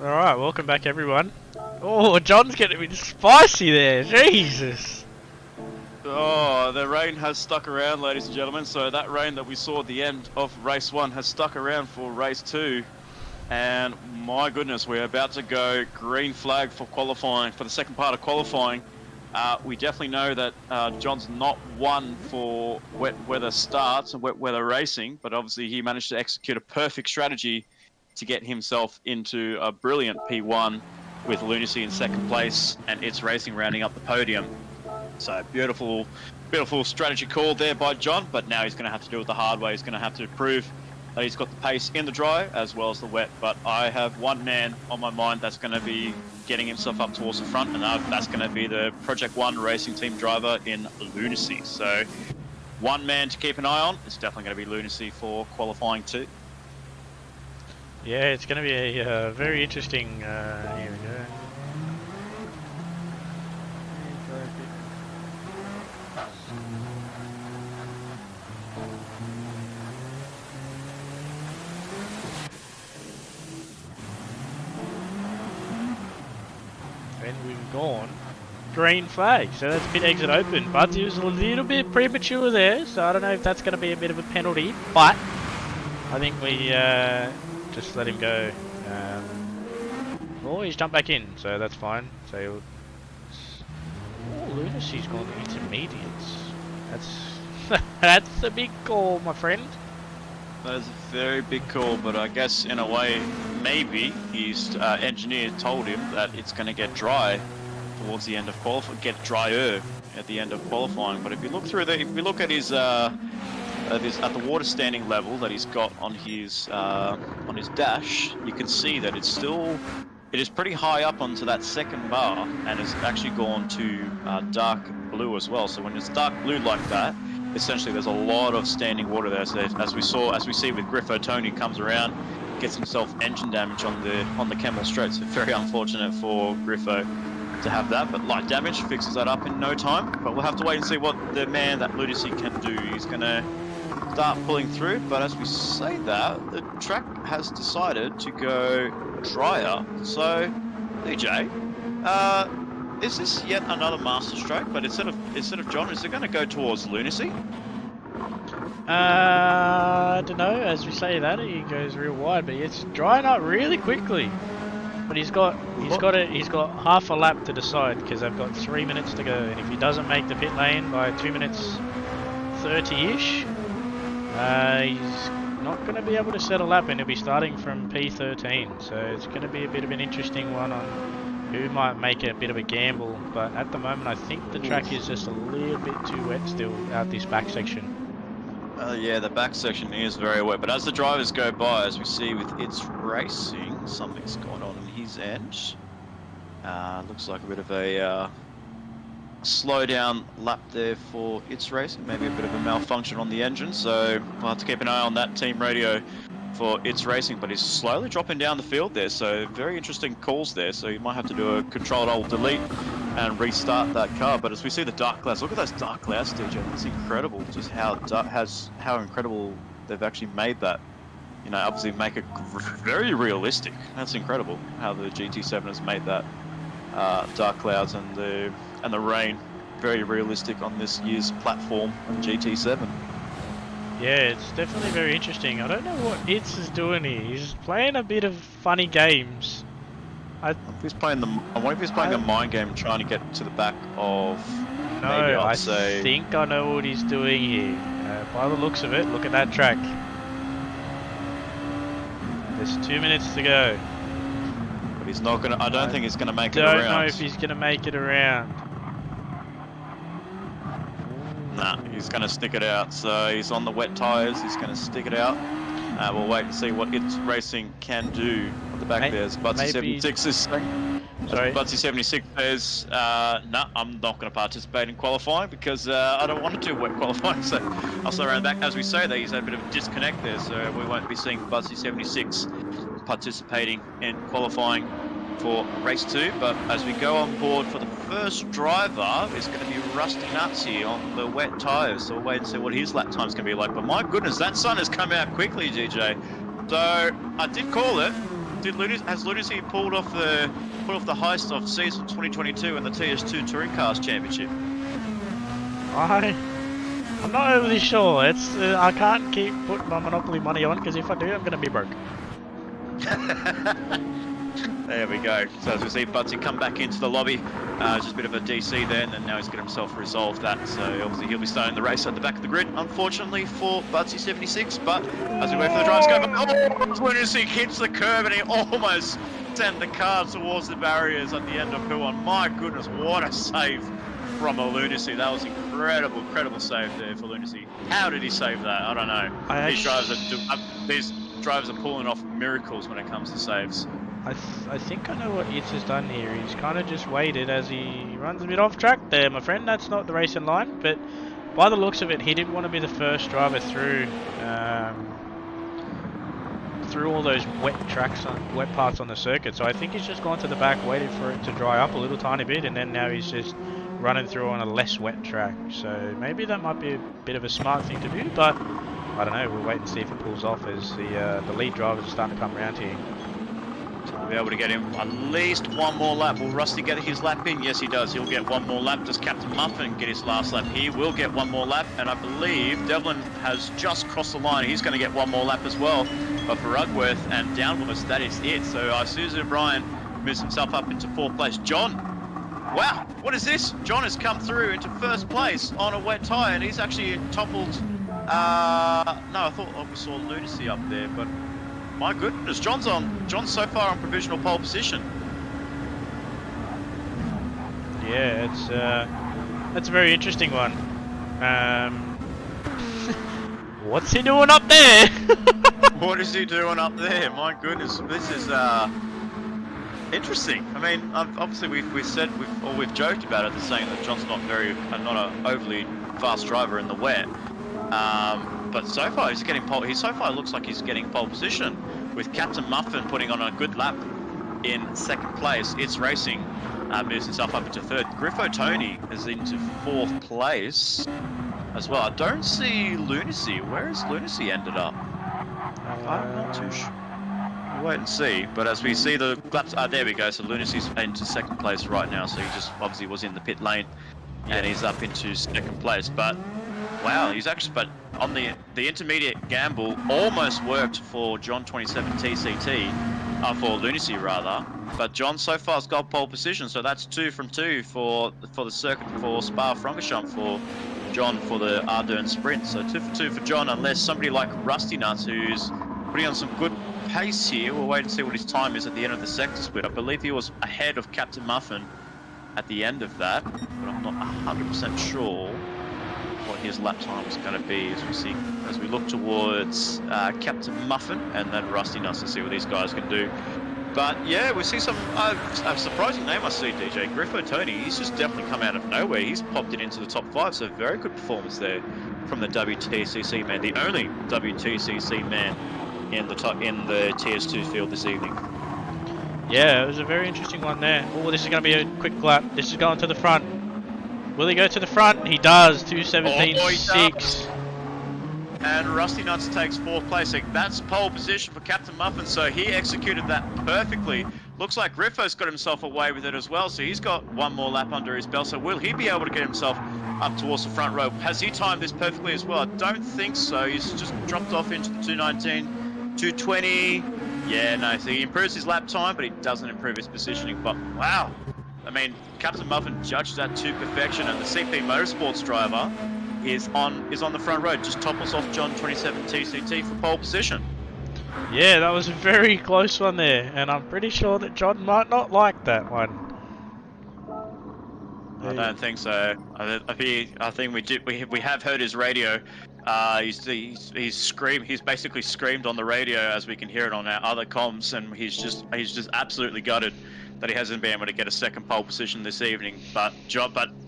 Alright, welcome back everyone. Oh, John's getting a bit spicy there, Jesus. Oh, the rain has stuck around, ladies and gentlemen. So that rain that we saw at the end of race 1 has stuck around for race 2. And my goodness, we're about to go green flag for qualifying, for the second part of qualifying. We definitely know that John's not one for wet weather starts and wet weather racing, but obviously he managed to execute a perfect strategy to get himself into a brilliant P1 with Lunacy in second place and It's Racing rounding up the podium. So beautiful strategy call there by John, but now he's going to have to do it the hard way. He's going to have to prove that he's got the pace in the dry as well as the wet. But I have one man on my mind that's going to be getting himself up towards the front, and that's going to be the Project 1 racing team driver in Lunacy. So one man to keep an eye on. It's definitely going to be Lunacy for qualifying 2. Yeah, it's going to be a very interesting, here we go. And we've gone green flag, so that's pit exit open. But he was a little bit premature there, so I don't know if that's going to be a bit of a penalty, but I think we just let him go. Oh, he's jumped back in, so that's fine. So he'll... Oh, Lunacy's gone to intermediates. That's a big call, my friend. That is a very big call, but I guess in a way, maybe his engineer told him that it's going to get dry towards the end of qualifying, get drier at the end of qualifying. But if you look through if we look at his at the water standing level that he's got on his dash, you can see that it is pretty high up onto that second bar, and has actually gone to dark blue as well. So when it's dark blue like that, essentially there's a lot of standing water there. So as we see with Griffo, Tony comes around, gets himself engine damage on the Kemmel Straight. So very unfortunate for Griffo to have that, but light damage fixes that up in no time. But we'll have to wait and see what the man that Lunacy can do. He's gonna start pulling through, but as we say that, the track has decided to go drier. So DJ, is this yet another master stroke? But instead of John, is it going to go towards Lunacy? I don't know. As we say that, he goes real wide, but it's drying up really quickly. But he's got half a lap to decide, because they've got 3 minutes to go, and if he doesn't make the pit lane by 2 minutes 30-ish, he's not going to be able to set a lap, and he'll be starting from P13. So it's going to be a bit of an interesting one on who might make a bit of a gamble. But at the moment, I think the track is just a little bit too wet still out this back section. Yeah, the back section is very wet. But as the drivers go by, as we see with It's Racing, something's going on his end. Looks like a bit of a slow down lap there for It's Racing, maybe a bit of a malfunction on the engine, so we'll have to keep an eye on that team radio for It's Racing. But he's slowly dropping down the field there, so very interesting calls there. So you might have to do a Control-Alt-Delete and restart that car. But as we see the dark clouds, look at those dark clouds, DJ. It's incredible just how incredible they've actually made that. You know, obviously make it very realistic. That's incredible how the GT7 has made that dark clouds and the rain very realistic on this year's platform on GT7. Yeah, it's definitely very interesting. I don't know what It's is doing here. He's playing a bit of funny games. I wonder if he's playing a mind game trying to get to the back of... No, I think I know what he's doing here. By the looks of it, look at that track. There's 2 minutes to go. But he's not gonna... I don't think he's gonna make it around. I don't know if he's gonna make it around. Nah, he's going to stick it out. So he's on the wet tyres. He's going to stick it out. We'll wait and see what It's Racing can do at the back there. As Butsy76 is saying. Sorry. Butsy76 says, nah, I'm not going to participate in qualifying because I don't want to do wet qualifying. So I'll slow around back. As we say, he's had a bit of a disconnect there. So we won't be seeing Butsy76 participating in qualifying for race 2, but as we go on board for the first driver, it's going to be Rusty Nuts here on the wet tyres, so we'll wait and see what his lap time's going to be like. But my goodness, that sun has come out quickly, DJ. So I did call it. has Lunacy pulled off the heist of season 2022 in the TS2 Touring Cars Championship? I'm not overly sure. It's I can't keep putting my Monopoly money on because if I do, I'm gonna be broke. There we go. So as we see Butsy come back into the lobby, just a bit of a DC then, and now he's got himself resolved that. So obviously he'll be starting the race at the back of the grid, unfortunately for Butsy 76. But as we wait for the drivers to go, Lunacy hits the curb and he almost sent the car towards the barriers at the end of P1. My goodness, what a save from a Lunacy. That was incredible save there for Lunacy. How did he save that? I don't know. These drivers are pulling off miracles when it comes to saves. I think I know what Itz has done here. He's kind of just waited as he runs a bit off track there, my friend. That's not the racing line, but by the looks of it, he didn't want to be the first driver through all those wet parts on the circuit. So I think he's just gone to the back, waited for it to dry up a little tiny bit, and then now he's just running through on a less wet track. So maybe that might be a bit of a smart thing to do, but I don't know. We'll wait and see if it pulls off as the lead drivers are starting to come around here. We'll be able to get him at least one more lap. Will Rusty get his lap in? Yes, he does. He'll get one more lap. Does Captain Muffin get his last lap? He will get one more lap, and I believe Devlin has just crossed the line. He's going to get one more lap as well. But for Rugworth and Downworth, that is it. So Susan O'Brien moves himself up into 4th place. John, wow, what is this? John has come through into 1st place on a wet tyre, and he's actually toppled. No, I thought we saw Lunacy up there, but my goodness, John's so far on provisional pole position. Yeah, it's a very interesting one. What's he doing up there? What is he doing up there? My goodness, this is interesting. I mean, obviously we've joked about it, saying that John's not an overly fast driver in the wet. But so far he's getting pole. So far looks like he's getting pole position, with Captain Muffin putting on a good lap in 2nd place. It's Racing moves himself up into 3rd. Griffo Tony is into 4th place as well. I don't see Lunacy. Where has Lunacy ended up? I'm not too sure. We'll wait and see. But as we see the laps, there we go. So Lunacy's into 2nd place right now. So he just obviously was in the pit lane, and he's up into 2nd place. But wow, he's actually, but on the intermediate gamble almost worked for John 27 TCT, for Lunacy rather. But John so far has got pole position, so that's 2 from 2 for the circuit for Spa-Francorchamps for John for the Ardennes sprint. So 2 for 2 for John, unless somebody like Rusty Nuts, who's putting on some good pace here. We'll wait and see what his time is at the end of the sector split. I believe he was ahead of Captain Muffin at the end of that, but I'm not 100% sure what his lap time is going to be as we look towards Captain Muffin and then Rusty Nuts to see what these guys can do. But yeah, we see some a surprising name I see, DJ Griffo Tony. He's just definitely come out of nowhere. He's popped it into the top 5, so very good performance there from the WTCC man, the only WTCC man in the TS2 field this evening. Yeah, it was a very interesting one there. Oh, this is going to be a quick lap. This is going to the front. Will he go to the front? He does. 2:17.6. And Rusty Nuts takes 4th place. That's pole position for Captain Muffin, so he executed that perfectly. Looks like Griffo's got himself away with it as well, so he's got one more lap under his belt. So will he be able to get himself up towards the front row? Has he timed this perfectly as well? I don't think so. He's just dropped off into the 2:19, 2:20. Yeah, no, so he improves his lap time, but he doesn't improve his positioning. But wow, I mean, Captain Muffin judged that to perfection, and the CP Motorsports driver is on the front row, just topples off John 27 TCT for pole position. Yeah, that was a very close one there, and I'm pretty sure that John might not like that one. I don't think so. I think we have heard his radio. He's basically screamed on the radio, as we can hear it on our other comms, and he's just absolutely gutted that he hasn't been able to get a 2nd pole position this evening. But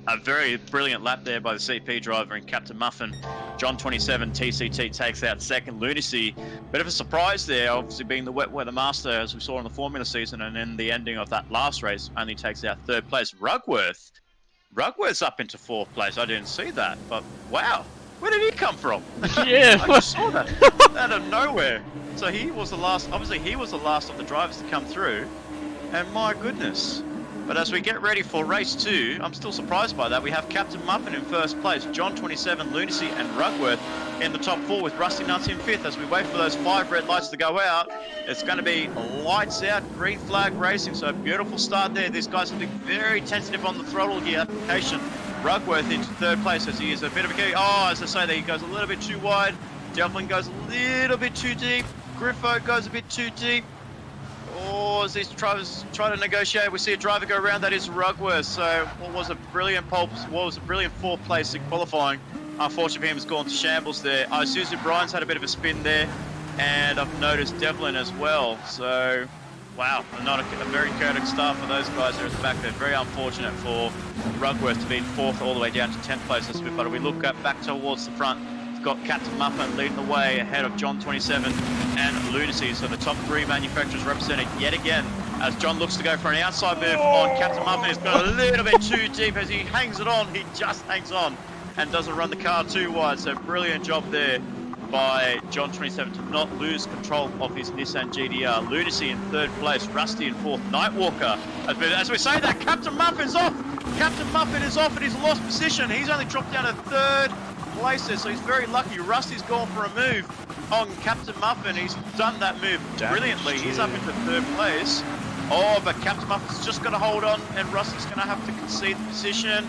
a very brilliant lap there by the CP driver and Captain Muffin. John 27 TCT takes out 2nd. Lunacy, bit of a surprise there, obviously being the wet weather master as we saw in the Formula season, and then the ending of that last race only takes out 3rd place. Rugworth's up into 4th place. I didn't see that, but wow. Where did he come from? Yeah. I just saw that out of nowhere. So he was the last. Obviously, he was the last of the drivers to come through. And my goodness. But as we get ready for race 2, I'm still surprised by that. We have Captain Muffin in first place, John 27, Lunacy and Rugworth in the top 4 with Rusty Nuts in 5th. As we wait for those 5 red lights to go out, it's going to be lights out, green flag racing. So a beautiful start there. These guys have been very tentative on the throttle here. Application. Rugworth into 3rd place as he is a bit of a key. Oh, as I say there, he goes a little bit too wide. Delphin goes a little bit too deep. Griffo goes a bit too deep. Oh, as these drivers try to negotiate, we see a driver go around. That is Rugworth. So what was a brilliant 4th place in qualifying. Unfortunately for him, has gone to shambles there. Isuzu Bryan's had a bit of a spin there, and I've noticed Devlin as well. So, wow, not a very chaotic start for those guys there at the back there. Very unfortunate for Rugworth to be in 4th all the way down to 10th place. But if we look back towards the front, we've got Captain Muffin leading the way ahead of John 27 and Lunacy. So the top 3 manufacturers represented yet again as John looks to go for an outside move on Captain Muffin. He's got a little bit too deep as he hangs it on. He just hangs on and doesn't run the car too wide. So brilliant job there by John 27 to not lose control of his Nissan GDR. Lunacy in 3rd place, Rusty in 4th, Nightwalker. As we say that, Captain Muffin's off. Captain Muffin is off and he's lost position. He's only dropped down to 3rd place there, so he's very lucky. Rusty's gone for a move on Captain Muffin. He's done that move brilliantly. He's up into 3rd place. Oh, but Captain Muffin's just going to hold on and Rusty's going to have to concede the position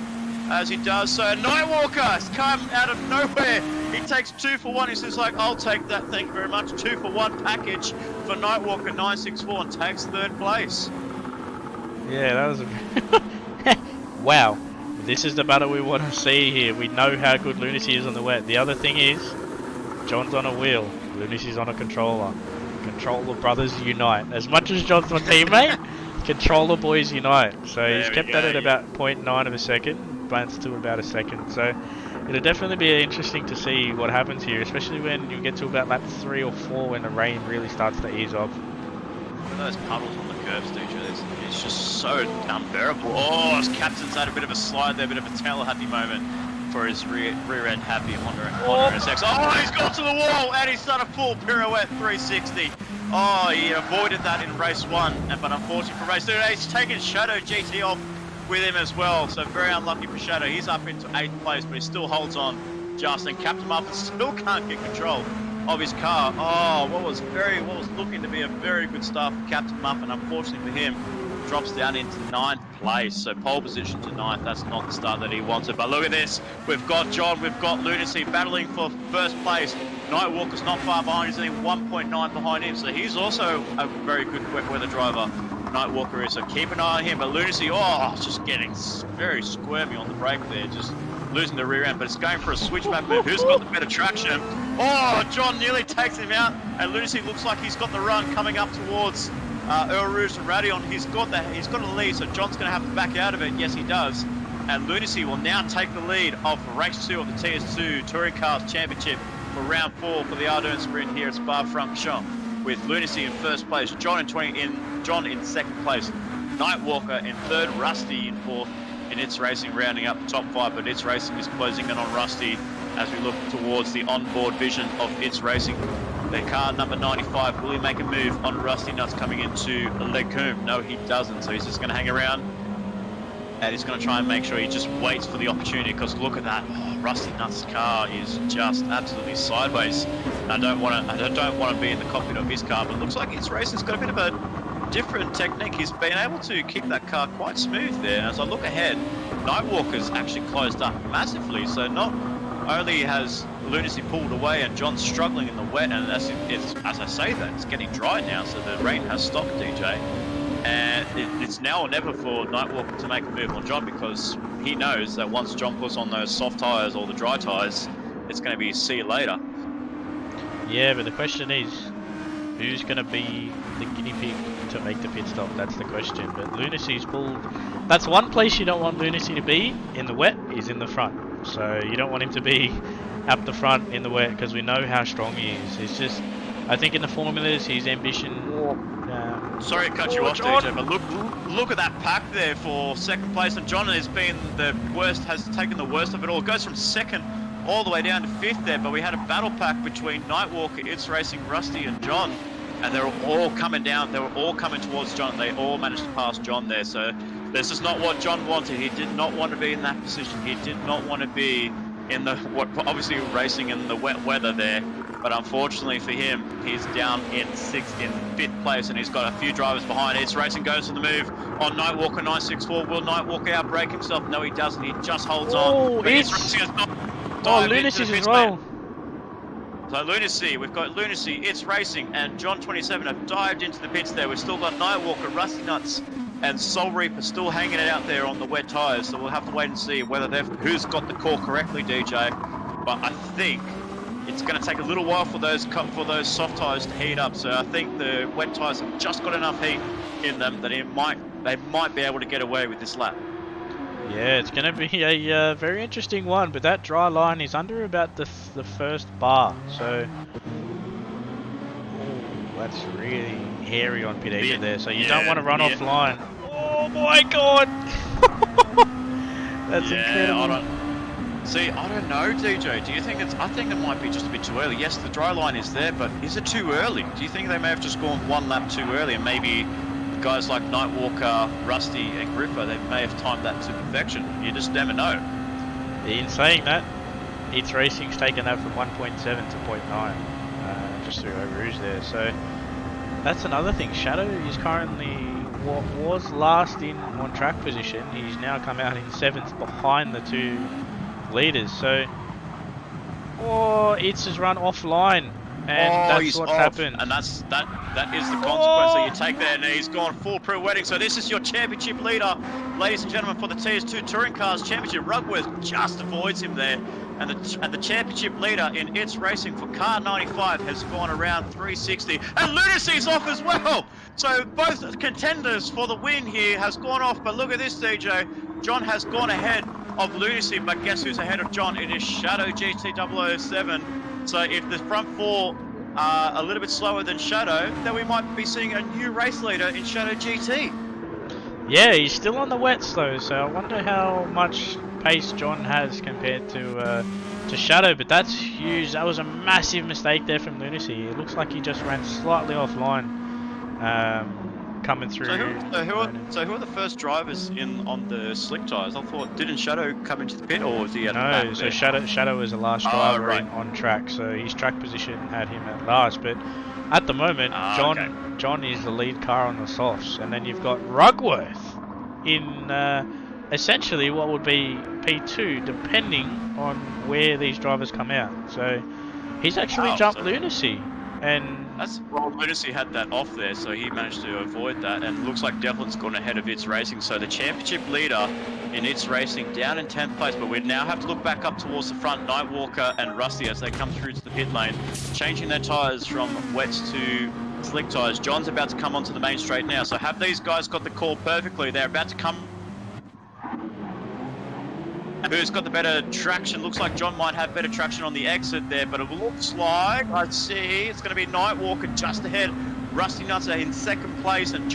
as he does. So Nightwalker has come out of nowhere. He takes 2 for 1. He says like, I'll take that, thank you very much. 2 for 1 package for Nightwalker 964 and takes 3rd place. Yeah, that was a... Wow. This is the battle we want to see here. We know how good Lunacy is on the wet. The other thing is, John's on a wheel, Lunacy's on a controller. Controller brothers unite. As much as John's my teammate, controller boys unite. So he's kept that at about 0.9 of a second, bounced to about a second. So it'll definitely be interesting to see what happens here, especially when you get to about lap 3 or 4 when the rain really starts to ease off. Look at those puddles on the curves, DJ. It's just so unbearable. Oh, his captain's had a bit of a slide there, a bit of a tail happy moment for his rear end happy Honda NSX. Oh, he's gone to the wall and he's done a full pirouette 360. Oh, he avoided that in race 1, but unfortunately for race 2, he's taken Shadow GT off with him as well. So very unlucky for Shadow. He's up into 8th place, but he still holds on just. And Captain Muffin still can't get control of his car. Oh, what was looking to be a very good start for Captain Muffin, unfortunately for him, drops down into 9th place. So pole position to 9th. That's not the start that he wanted. But look at this. We've got John, we've got Lunacy battling for 1st place. Nightwalker's not far behind. He's only 1.9 behind him. So he's also a very good wet weather driver. Nightwalker is. So keep an eye on him. But Lunacy, just getting very squirmy on the brake there. Just losing the rear end, but it's going for a switchback move. Who's got the better traction? Oh, John nearly takes him out, and Lunacy looks like he's got the run coming up towards Earl Rouge and Radion. He's got a lead, so John's going to have to back out of it. Yes, he does. And Lunacy will now take the lead of race 2 of the TS2 Touring Cars Championship for round 4 for the Ardennes sprint here at Spa-Francorchamps, with Lunacy in 1st place, John in 2nd place, Nightwalker in 3rd, Rusty in 4th. In its racing rounding up the top 5, but its racing is closing in on Rusty as we look towards the onboard vision of its racing. The car number 95, will he make a move on Rusty Nuts coming into Legume? No, he doesn't, so he's just going to hang around and he's going to try and make sure he just waits for the opportunity, because look at that. Oh, Rusty Nuts' car is just absolutely sideways. I don't want to be in the cockpit of his car, but it looks like its racing's got a bit of a different technique. He's been able to keep that car quite smooth there. And as I look ahead, Nightwalker's actually closed up massively. So not only has Lunacy pulled away and John's struggling in the wet, and as I say that, it's getting dry now, so the rain has stopped, DJ. And it's now or never for Nightwalker to make a move on John, because he knows that once John puts on those soft tyres or the dry tyres, it's going to be see you later. Yeah, but the question is, who's going to be the guinea pig to make the pit stop? That's the question. But Lunacy's pulled. That's one place you don't want Lunacy to be in the wet, is in the front. So you don't want him to be up the front in the wet, because we know how strong he is. It's just, I think in the formulas, his ambition. Sorry to cut you off, DJ, but look at that pack there for 2nd place, and John has been the worst, has taken the worst of it all. It goes from 2nd all the way down to 5th there, but we had a battle pack between Nightwalker, It's Racing, Rusty and John, and they were all coming down, they were all coming towards John. They all managed to pass John there, so this is not what John wanted. He did not want to be in that position. He did not want to be in the, obviously racing in the wet weather there, but unfortunately for him, he's down in 5th place, and he's got a few drivers behind. It's Racing goes for the move on Nightwalker 964. Will Nightwalker outbrake himself? No, he doesn't. He just holds on. But It's Racing has not Lunacy as well. So Lunacy, we've got Lunacy, It's Racing, and John 27 have dived into the pits there. We've still got Nightwalker, Rusty Nuts, and Soul Reaper still hanging it out there on the wet tyres. So we'll have to wait and see whether who's got the call correctly, DJ. But I think it's going to take a little while for those soft tyres to heat up. So I think the wet tyres have just got enough heat in them that they might be able to get away with this lap. Yeah, it's going to be a very interesting one, but that dry line is under about the first bar, so that's really hairy on pit exit there, so you don't want to run offline. Oh my god! That's incredible. I don't know, DJ. Do you think I think it might be just a bit too early. Yes, the dry line is there, but is it too early? Do you think they may have just gone one lap too early, and maybe guys like Nightwalker, Rusty and Gripper, they may have timed that to perfection? You just never know. In saying that, It's Racing's taken that from 1.7 to 0.9, just through Eau Rouge there. So that's another thing. Shadow is currently what was last in on track position. He's now come out in 7th behind the 2 leaders. So, It's has run offline. And that's what's happened. And that is the consequence that you take there. And he's gone full pirouetting. So this is your championship leader, ladies and gentlemen, for the TS2 Touring Cars Championship. Rugworth just avoids him there. And the championship leader in It's Racing for car 95 has gone around 360. And Lunacy's off as well. So both contenders for the win here has gone off. But look at this, DJ. John has gone ahead of Lunacy, but guess who's ahead of John? It is Shadow GT007. So if the front 4 are a little bit slower than Shadow, then we might be seeing a new race leader in Shadow GT. Yeah, he's still on the wets though, so I wonder how much pace John has compared to Shadow, but that's huge. That was a massive mistake there from Lunacy. It looks like he just ran slightly offline coming through. So who are the first drivers on the slick tyres? I thought, didn't Shadow come into the pit, or was he at the back? No, so Shadow was the last driver on track, so his track position had him at last, but at the moment, John is the lead car on the softs, and then you've got Rugworth in essentially what would be P2, depending on where these drivers come out. So he's actually jumped Lunacy, and Lunacy had that off there, so he managed to avoid that, and looks like Devlin's gone ahead of It's Racing. So the championship leader in It's Racing down in 10th place, but we now have to look back up towards the front, Nightwalker and Rusty, as they come through to the pit lane, changing their tyres from wets to slick tyres. John's about to come onto the main straight now, so have these guys got the call perfectly? They're about to come. Who's got the better traction? Looks like John might have better traction on the exit there, but it looks like, I see, it's going to be Nightwalker just ahead. Rusty Nuts are in 2nd place, and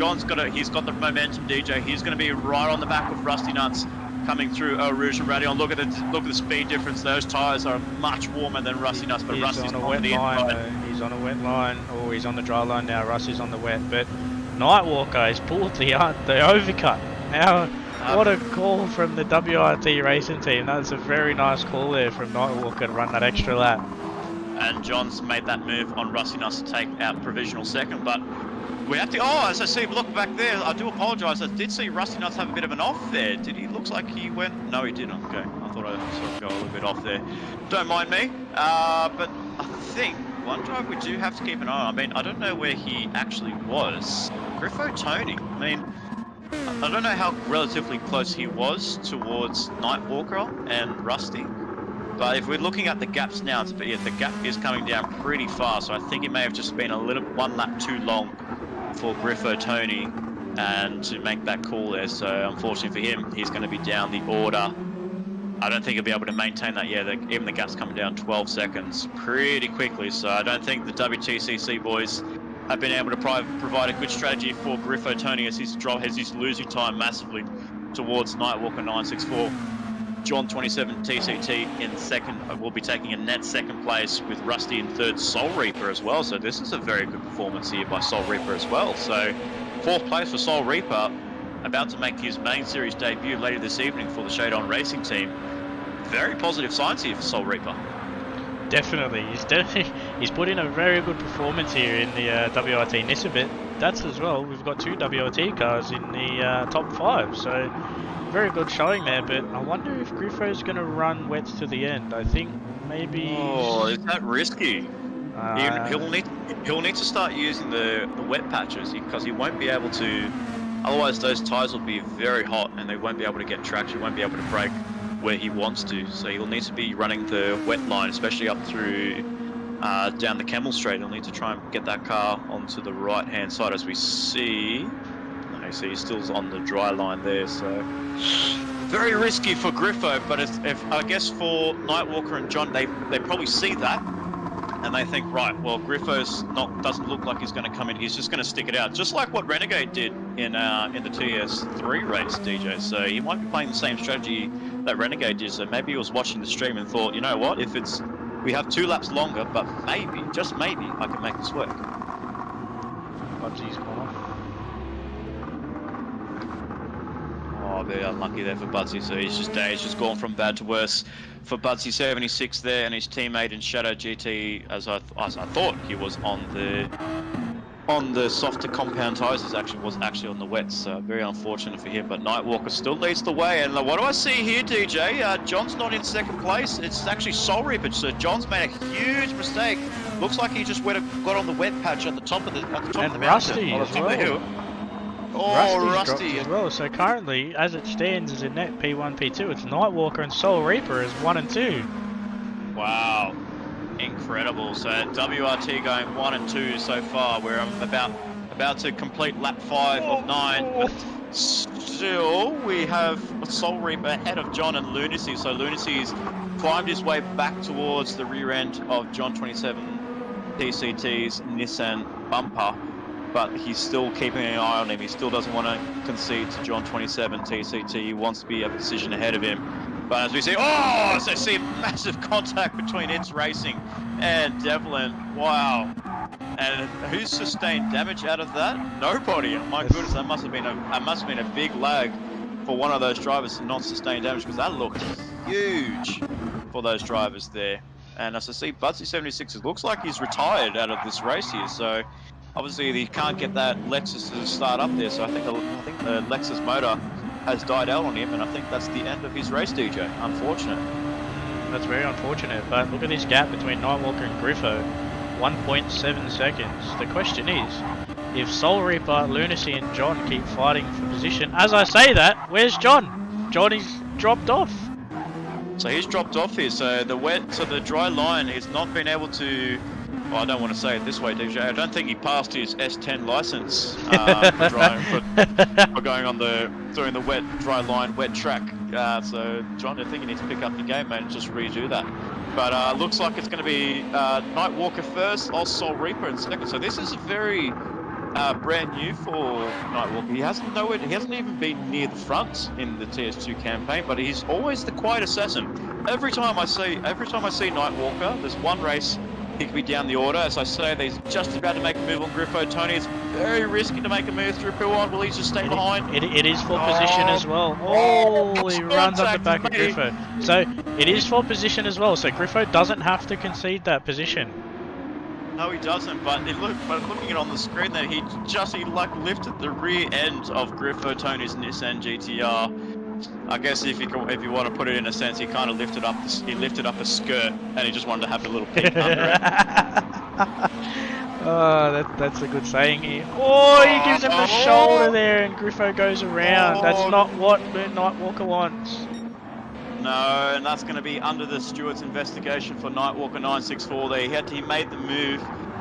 he's got the momentum, DJ. He's going to be right on the back of Rusty Nuts coming through Eau Rouge and Radion. Look at the speed difference. Those tyres are much warmer than Rusty Nuts, but Rusty's on the inside. He's on a wet line, or he's on the dry line now. Rusty's on the wet, but Nightwalker has pulled the overcut. Now, what a call from the WRT racing team. That's a very nice call there from Nightwalker to run that extra lap. And John's made that move on Rusty Nuts to take out provisional 2nd, but we have to, as I see, look back there, I do apologise, I did see Rusty Nuts have a bit of an off there. Looks like he went, no he didn't, okay. I thought I saw him go a little bit off there. Don't mind me, but I think one driver we do have to keep an eye on. I mean, I don't know where he actually was. Griffo Tony, I mean, I don't know how relatively close he was towards Nightwalker and Rusty, but if we're looking at the gaps now, the gap is coming down pretty fast, so I think it may have just been one lap too long for Griffo Tony and to make that call there. So unfortunately for him, he's going to be down the order. I don't think he'll be able to maintain that. Yeah, even the gap's coming down 12 seconds pretty quickly, so I don't think the WTCC boys have been able to provide a good strategy for Griffo Tony as he's losing time massively towards Nightwalker 964. John 27 TCT in second, will be taking a net second place with Rusty in third, Soul Reaper as well. So this is a very good performance here by Soul Reaper as well. So fourth place for Soul Reaper, about to make his main series debut later this evening for the Shade On Racing team. Very positive signs here for Soul Reaper. Definitely, he's put in a very good performance here in the WRT Nisabet. That's as well. We've got 2 WRT cars in the top 5, so very good showing there. But I wonder if Griffo's going to run wets to the end. I think maybe. Oh, is that risky? He'll need to start using the wet patches because he won't be able to. Otherwise, those tyres will be very hot and they won't be able to get traction. Won't be able to brake where he wants to, so he'll need to be running the wet line, especially up through down the Camel Straight. He'll need to try and get that car onto the right hand side, as we see. No, see, he's still on the dry line there, so very risky for Griffo. But if I guess for Nightwalker and John, they probably see that and they think, right, well, Griffo's doesn't look like he's going to come in. He's just going to stick it out, just like what Renegade did in the TS3 race, DJ. So he might be playing the same strategy that Renegade did. So maybe he was watching the stream and thought, you know what, if we have 2 laps longer, but maybe, just maybe, I can make this work. Budsy's gone off. Oh, very unlucky there for Budsy. So he's just gone from bad to worse for Budsy 76 there, and his teammate in Shadow GT, as I thought he was on the softer compound tyres, was actually on the wets. So very unfortunate for him. But Nightwalker still leads the way. And what do I see here, DJ? John's not in second place. It's actually Soul Reaper. So John's made a huge mistake. Looks like he just got on the wet patch at the top of the mountain. Rusty on the as top of the well. hill. Oh, Rusty as well. So currently, as it stands as a net P1, P2, it's Nightwalker and Soul Reaper as 1 and 2. Wow, incredible. So WRT going 1 and 2 so far. We're about to complete lap 5 of 9. But still, we have Soul Reaper ahead of John and Lunacy. So Lunacy's climbed his way back towards the rear end of John 27 TCT's Nissan bumper. But he's still keeping an eye on him. He still doesn't want to concede to John 27 TCT. He wants to be a position ahead of him. But as we see, as I see massive contact between It's Racing and Devlin. Wow. And who's sustained damage out of that? Nobody. Oh my goodness, that must have been a big lag for one of those drivers to not sustain damage, because that looked huge for those drivers there. And as I see, Budsy 76, it looks like he's retired out of this race here. So obviously, he can't get that Lexus to start up there, so I think the Lexus motor has died out on him, and I think that's the end of his race, DJ. Unfortunate. That's very unfortunate, but look at this gap between Nightwalker and Griffo. 1.7 seconds. The question is, if Soul Reaper, Lunacy and John keep fighting for position, as I say that, where's John? Johnny's dropped off. So he's dropped off here, so the dry line, he's not been able to. Well, I don't want to say it this way, DJ. I don't think he passed his S10 license for going on doing the wet, dry line, wet track. So, John, I think you need to pick up your game, man, and just redo that. But looks like it's going to be Nightwalker first, or Soul Reaper in second. So this is very brand new for Nightwalker. He hasn't even been near the front in the TS2 campaign, but he's always the quiet assassin. Every time I see Nightwalker, there's one race. He could be down the order. As I say, he's just about to make a move on Griffo. Tony, it's very risky to make a move through P1. Will he just stay behind? It is for position as well. He runs up the back of Griffo. So it is for position as well. So Griffo doesn't have to concede that position. No, he doesn't. But looking at on the screen there, he lifted the rear end of Griffo Tony's Nissan GTR. I guess if you want to put it in a sense, he kind of lifted up a skirt, and he just wanted to have a little peek under it. That's a good saying here. He gives him the shoulder there, and Griffo goes around. That's not what Nightwalker wants. No, and that's going to be under the Stewart's investigation for Nightwalker 964 there. He made the move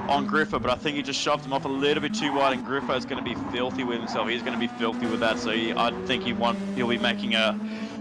on Griffo, but I think he just shoved him off a little bit too wide, and Griffo is going to be filthy with himself. He's going to be filthy with that, so I think he'll be making a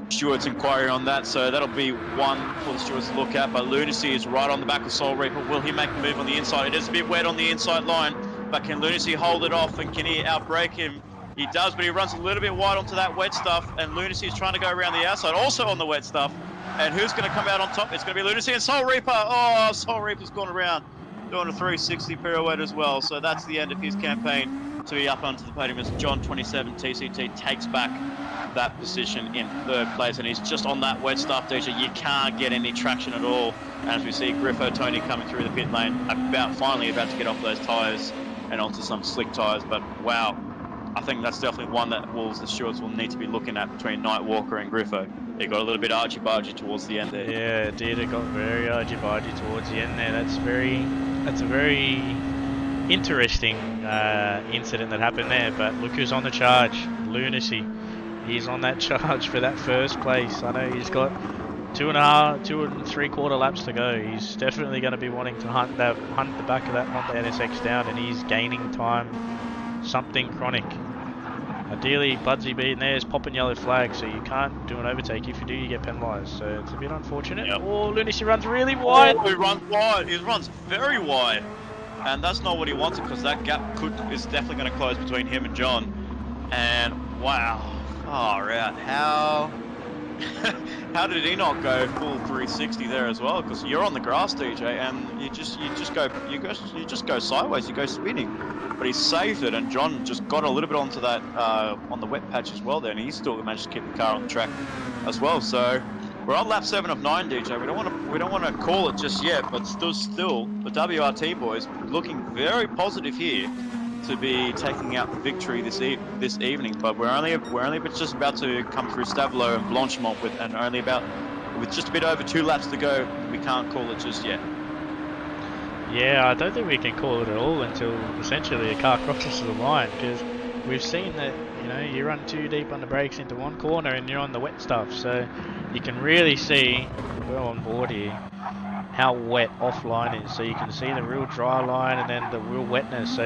Stewart's inquiry on that, so that'll be one for the Stewart's to look at. But Lunacy is right on the back of Soul Reaper. Will he make the move on the inside? It is a bit wet on the inside line, but can Lunacy hold it off, and can he outbrake him? He does, but he runs a little bit wide onto that wet stuff, and Lunacy is trying to go around the outside, also on the wet stuff. And who's going to come out on top? It's going to be Lunacy and Soul Reaper. Oh, Soul Reaper's gone around, doing a 360 pirouette as well. So that's the end of his campaign to be up onto the podium as John 27 TCT takes back that position in third place, and he's just on that wet stuff, DJ. You can't get any traction at all. And as we see Griffo Tony coming through the pit lane, finally about to get off those tyres and onto some slick tyres. But wow, I think that's definitely one that Wolves, the stewards, will need to be looking at between Nightwalker and Griffo. It got a little bit argy-bargy towards the end there. Yeah, it did. It got very argy-bargy towards the end there. That's a very interesting incident that happened there. But look who's on the charge, Lunacy. He's on that charge for that first place. I know he's got 2 3/4 laps to go. He's definitely going to be wanting to hunt the back of that Honda NSX down, and he's gaining time. Something chronic. Ideally, Budsy being there is popping yellow flag, so you can't do an overtake. If you do, you get penalised. So it's a bit unfortunate. Yep. Oh, Lunacy runs really wide. Oh, he runs wide. He runs very wide, and that's not what he wanted, because that gap is definitely going to close between him and John. And wow, far out. How did he not go full 360 there as well? Because you're on the grass, DJ, and you just go sideways. You go spinning. But he saved it, and John just got a little bit onto that on the wet patch as well there, and he still managed to keep the car on the track as well. So we're on lap 7 of 9, DJ. We don't want to call it just yet, but still the WRT boys looking very positive here to be taking out the victory this evening. But we're only just about to come through Stavelot and Blanchimont with just a bit over 2 laps to go. We can't call it just yet. Yeah, I don't think we can call it at all until essentially a car crosses the line, because we've seen that, you know, you run too deep on the brakes into one corner and you're on the wet stuff, so you can really see, we're on board here, how wet offline is. So you can see the real dry line and then the real wetness, so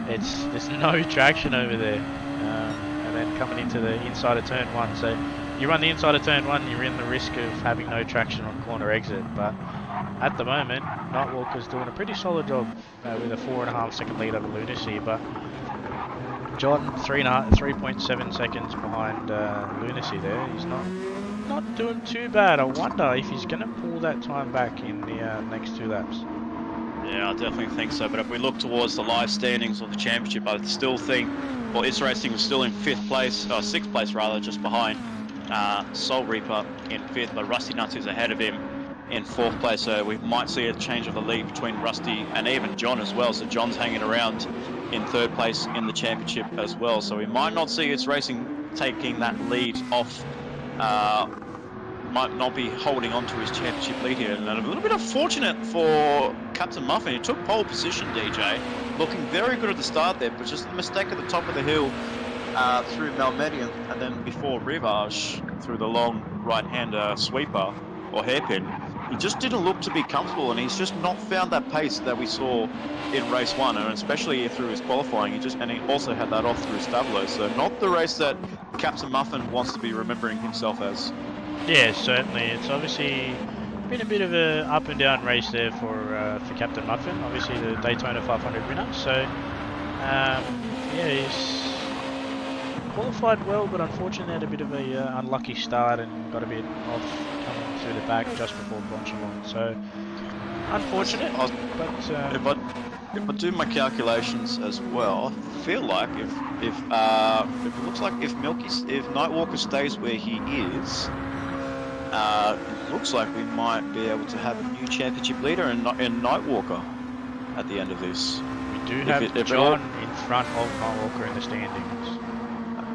there's no traction over there. And then coming into the inside of turn 1, so you run the inside of turn 1, you're in the risk of having no traction on corner exit. But at the moment, Nightwalker's doing a pretty solid job with a 4.5 second lead over Lunacy, but John 3.7 seconds behind Lunacy there. He's not doing too bad. I wonder if he's going to pull that time back in the next 2 laps. Yeah, I definitely think so. But if we look towards the live standings of the championship, I still think, well, It's Racing was still in 6th place rather, just behind Soul Reaper in 5th, but Rusty Nuts is ahead of him in 4th place. So we might see a change of the lead between Rusty and even John as well. So John's hanging around in 3rd place in the championship as well. So we might not see It's Racing taking that lead off. Might not be holding on to his championship lead here. And a little bit unfortunate for Captain Muffin. He took pole position, DJ. Looking very good at the start there, but just a mistake at the top of the hill through Malmedian, and then before Rivage through the long right-hand sweeper or hairpin. He just didn't look to be comfortable, and he's just not found that pace that we saw in race 1, and especially through his qualifying. And he also had that off through Stavelot. So not the race that Captain Muffin wants to be remembering himself as. Yeah, certainly. It's obviously been a bit of a up and down race there for Captain Muffin. Obviously the Daytona 500 winner. So yeah, he's qualified well, but unfortunately had a bit of a unlucky start and got a bit off coming through the back just before Blanchimont. So unfortunate. But if I do my calculations as well, I feel like if it looks like if Nightwalker stays where he is. It looks like we might be able to have a new championship leader in Nightwalker at the end of this. We do have John in front of Nightwalker in the standings.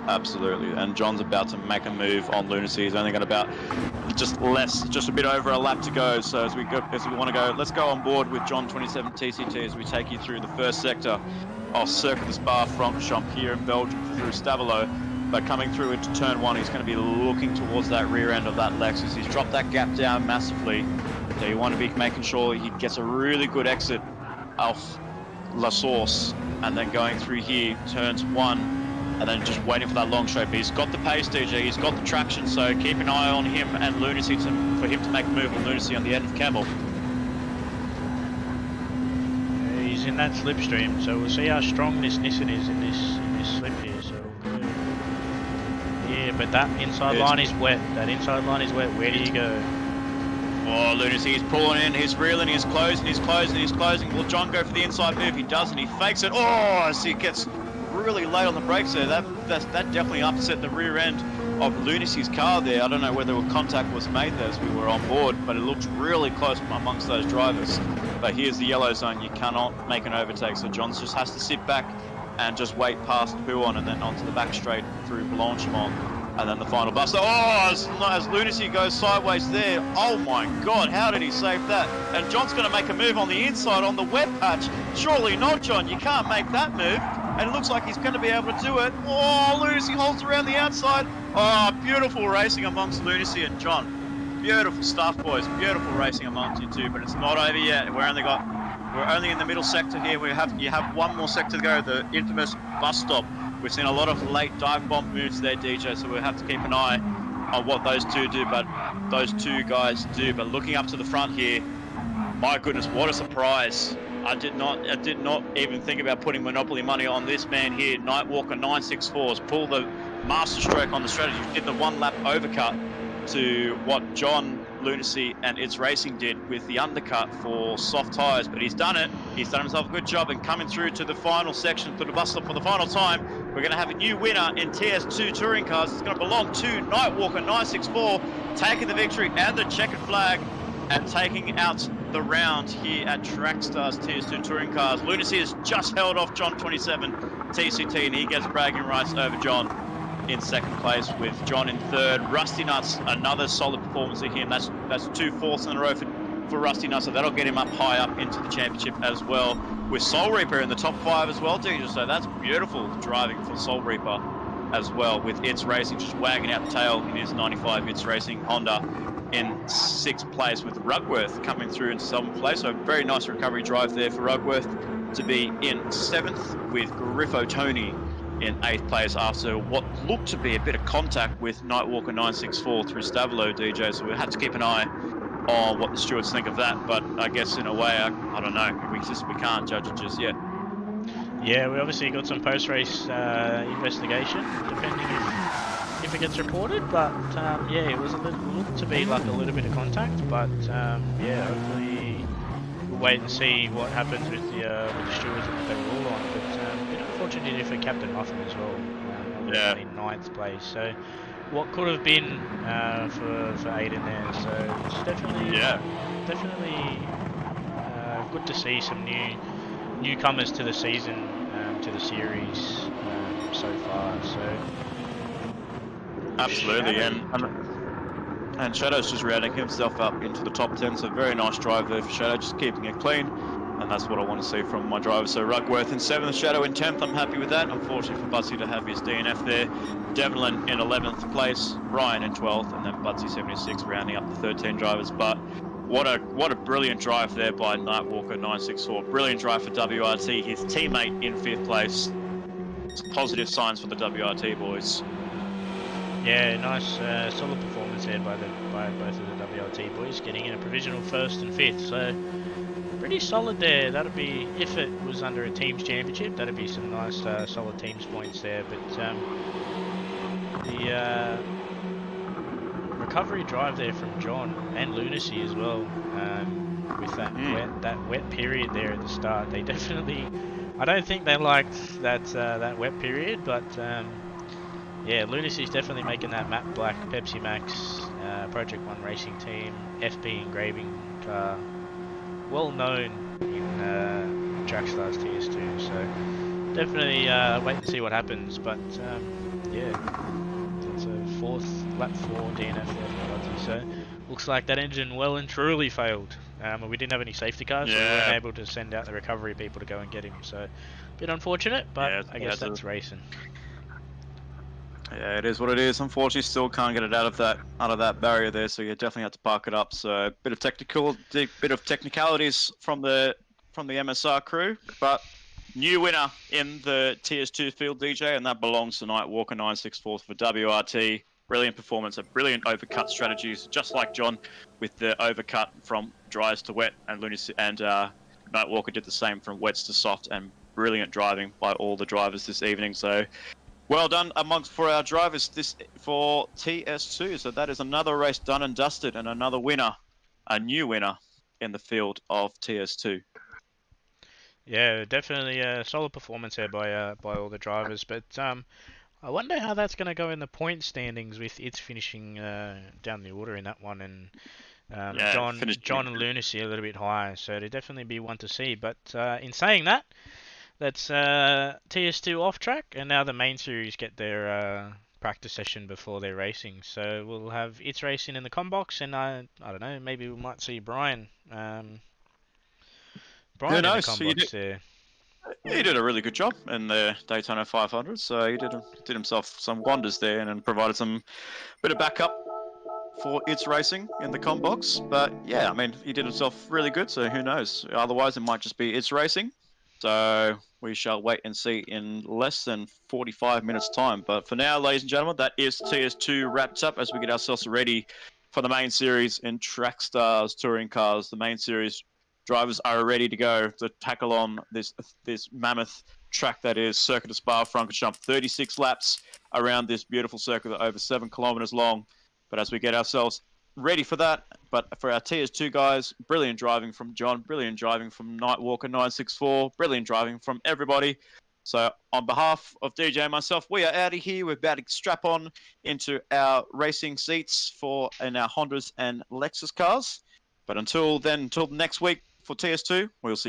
Absolutely, and John's about to make a move on Lunacy. He's only got about just a bit over a lap to go. So as we want to go, let's go on board with John 27 TCT as we take you through the first sector of Circuit de Spa-Francorchamps here in Belgium through Stavelot. But coming through into turn 1, he's going to be looking towards that rear end of that Lexus. He's dropped that gap down massively. So you want to be making sure he gets a really good exit off La Source, and then going through here, turns 1, and then just waiting for that long straight. But he's got the pace, DJ. He's got the traction. So keep an eye on him and Lunacy for him to make a move on Lunacy on the end of Camel. He's in that slipstream, so we'll see how strong this Nissan is in this slip here. So but that inside line is wet. That inside line is wet. Where do you go? Oh, Lunacy, he's pulling in, he's reeling, he's closing, he's closing, he's closing. Will John go for the inside move? He doesn't, he fakes it. Oh, so he gets really late on the brakes there. That definitely upset the rear end of Lunacy's car there. I don't know whether contact was made there as we were on board, but it looks really close amongst those drivers. But here's the yellow zone, you cannot make an overtake, so John just has to sit back and just wait past Huon and then onto the back straight through Blanchimont. And then the final bust. Oh, as Lunacy goes sideways there. Oh my God, how did he save that? And John's going to make a move on the inside on the wet patch. Surely not, John. You can't make that move. And it looks like he's going to be able to do it. Oh, Lunacy holds around the outside. Oh, beautiful racing amongst Lunacy and John. Beautiful stuff, boys. Beautiful racing amongst you two. But it's not over yet. We're only in the middle sector here. You have one more sector to go. The infamous bus stop. We've seen a lot of late dive bomb moves there, DJ, so we'll have to keep an eye on what those two guys do. But looking up to the front here, my goodness, what a surprise. I did not even think about putting Monopoly money on this man here. Nightwalker 964s pull the master stroke on the strategy, did the one lap overcut to what John, Lunacy and It's Racing did with the undercut for soft tyres, but he's done it. He's done himself a good job, and coming through to the final section for the bus stop for the final time, we're going to have a new winner in TS2 touring cars. It's going to belong to Nightwalker 964, taking the victory and the checkered flag and taking out the round here at Trackstars TS2 touring cars. Lunacy has just held off John 27 TCT, and he gets bragging rights over John in second place, with John in third. Rusty Nuts, another solid performance of him. That's 2 fourths in a row for Rusty Nuts, so that'll get him up high up into the championship as well. With Soul Reaper in the top 5 as well, DJ, so that's beautiful driving for Soul Reaper as well, with It's Racing just wagging out the tail in his 95 It's Racing Honda in 6th place, with Rugworth coming through in 7th place. So very nice recovery drive there for Rugworth to be in 7th, with Griffo Tony in 8th place after what looked to be a bit of contact with Nightwalker 964 through Stavilo, DJ. So we have to keep an eye on what the stewards think of that. But I guess in a way, I don't know, we can't judge it just yet. Yeah, we obviously got some post-race investigation, depending if it gets reported. But yeah, it was looked to be like a little bit of contact. But yeah, hopefully we'll wait and see what happens with the stewards that they were all on. But unfortunately for Captain Muffin as well, yeah, in 9th place. So what could have been for Aiden there. So it's definitely good to see some newcomers to the season, to the series so far. So absolutely, and Shadow's just rounding himself up into the top 10. So very nice drive there for Shadow, just keeping it clean. And that's what I want to see from my driver. So Rugworth in 7th, Shadow in 10th. I'm happy with that. Unfortunately for Budsy to have his DNF there. Devlin in 11th place, Ryan in 12th, and then Budsy 76 rounding up the 13 drivers. But what a brilliant drive there by Nightwalker 964. Brilliant drive for WRT. His teammate in 5th place. Positive signs for the WRT boys. Yeah, nice solid performance there by both of the WRT boys, getting in a provisional 1st and 5th. So pretty solid there. That'd be, if it was under a teams championship, that'd be some nice solid teams points there. But the recovery drive there from John and Lunacy as well, with that wet period there at the start. They definitely, I don't think they liked that wet period, but yeah, Lunacy's definitely making that matte black Pepsi Max Project 1 racing team FB engraving car well known in Trackstars TS2, so definitely wait and see what happens. But yeah, it's a lap 4 DNF there for Budsy, so looks like that engine well and truly failed. We didn't have any safety cars, so we weren't able to send out the recovery people to go and get him, so a bit unfortunate, but yeah, I guess that's racing. Yeah, it is what it is. Unfortunately, still can't get it out of that barrier there, so you definitely have to park it up. So a bit of technicalities from the MSR crew, but new winner in the TS2 field, DJ, and that belongs to Nightwalker 964 for WRT. Brilliant performance, a brilliant overcut strategies, just like John with the overcut from dries to wet, and Lunacy and Nightwalker did the same from wets to soft, and brilliant driving by all the drivers this evening. So Well done for our drivers this for TS2. So that is another race done and dusted, and another winner, a new winner in the field of TS2. Yeah, definitely a solid performance there by all the drivers. But I wonder how that's going to go in the point standings with its finishing down the order in that one, and John and Lunacy a little bit higher. So it'll definitely be one to see. But in saying that, that's TS2 off track, and now the main series get their practice session before their racing. So we'll have its racing in the combox, and I don't know, maybe we might see Brian. Who In the knows? combox there. He did a really good job in the Daytona 500, so he did himself some wonders there and provided some bit of backup for its racing in the combox. But yeah, I mean, he did himself really good, so who knows? Otherwise, it might just be its racing. So we shall wait and see in less than 45 minutes' time. But for now, ladies and gentlemen, that is TS2 wrapped up as we get ourselves ready for the main series in Track Stars Touring Cars. The main series drivers are ready to go to tackle on this mammoth track that is Circuit of Spa-Francorchamps. 36 laps around this beautiful circuit, over 7 kilometers long. But as we get ourselves ready for that, but for our TS2 guys, brilliant driving from John, brilliant driving from Nightwalker 964, brilliant driving from everybody. So on behalf of DJ and myself, we are out of here. We're about to strap on into our racing seats in our Hondas and Lexus cars. But until then, until next week for TS2, we'll see you.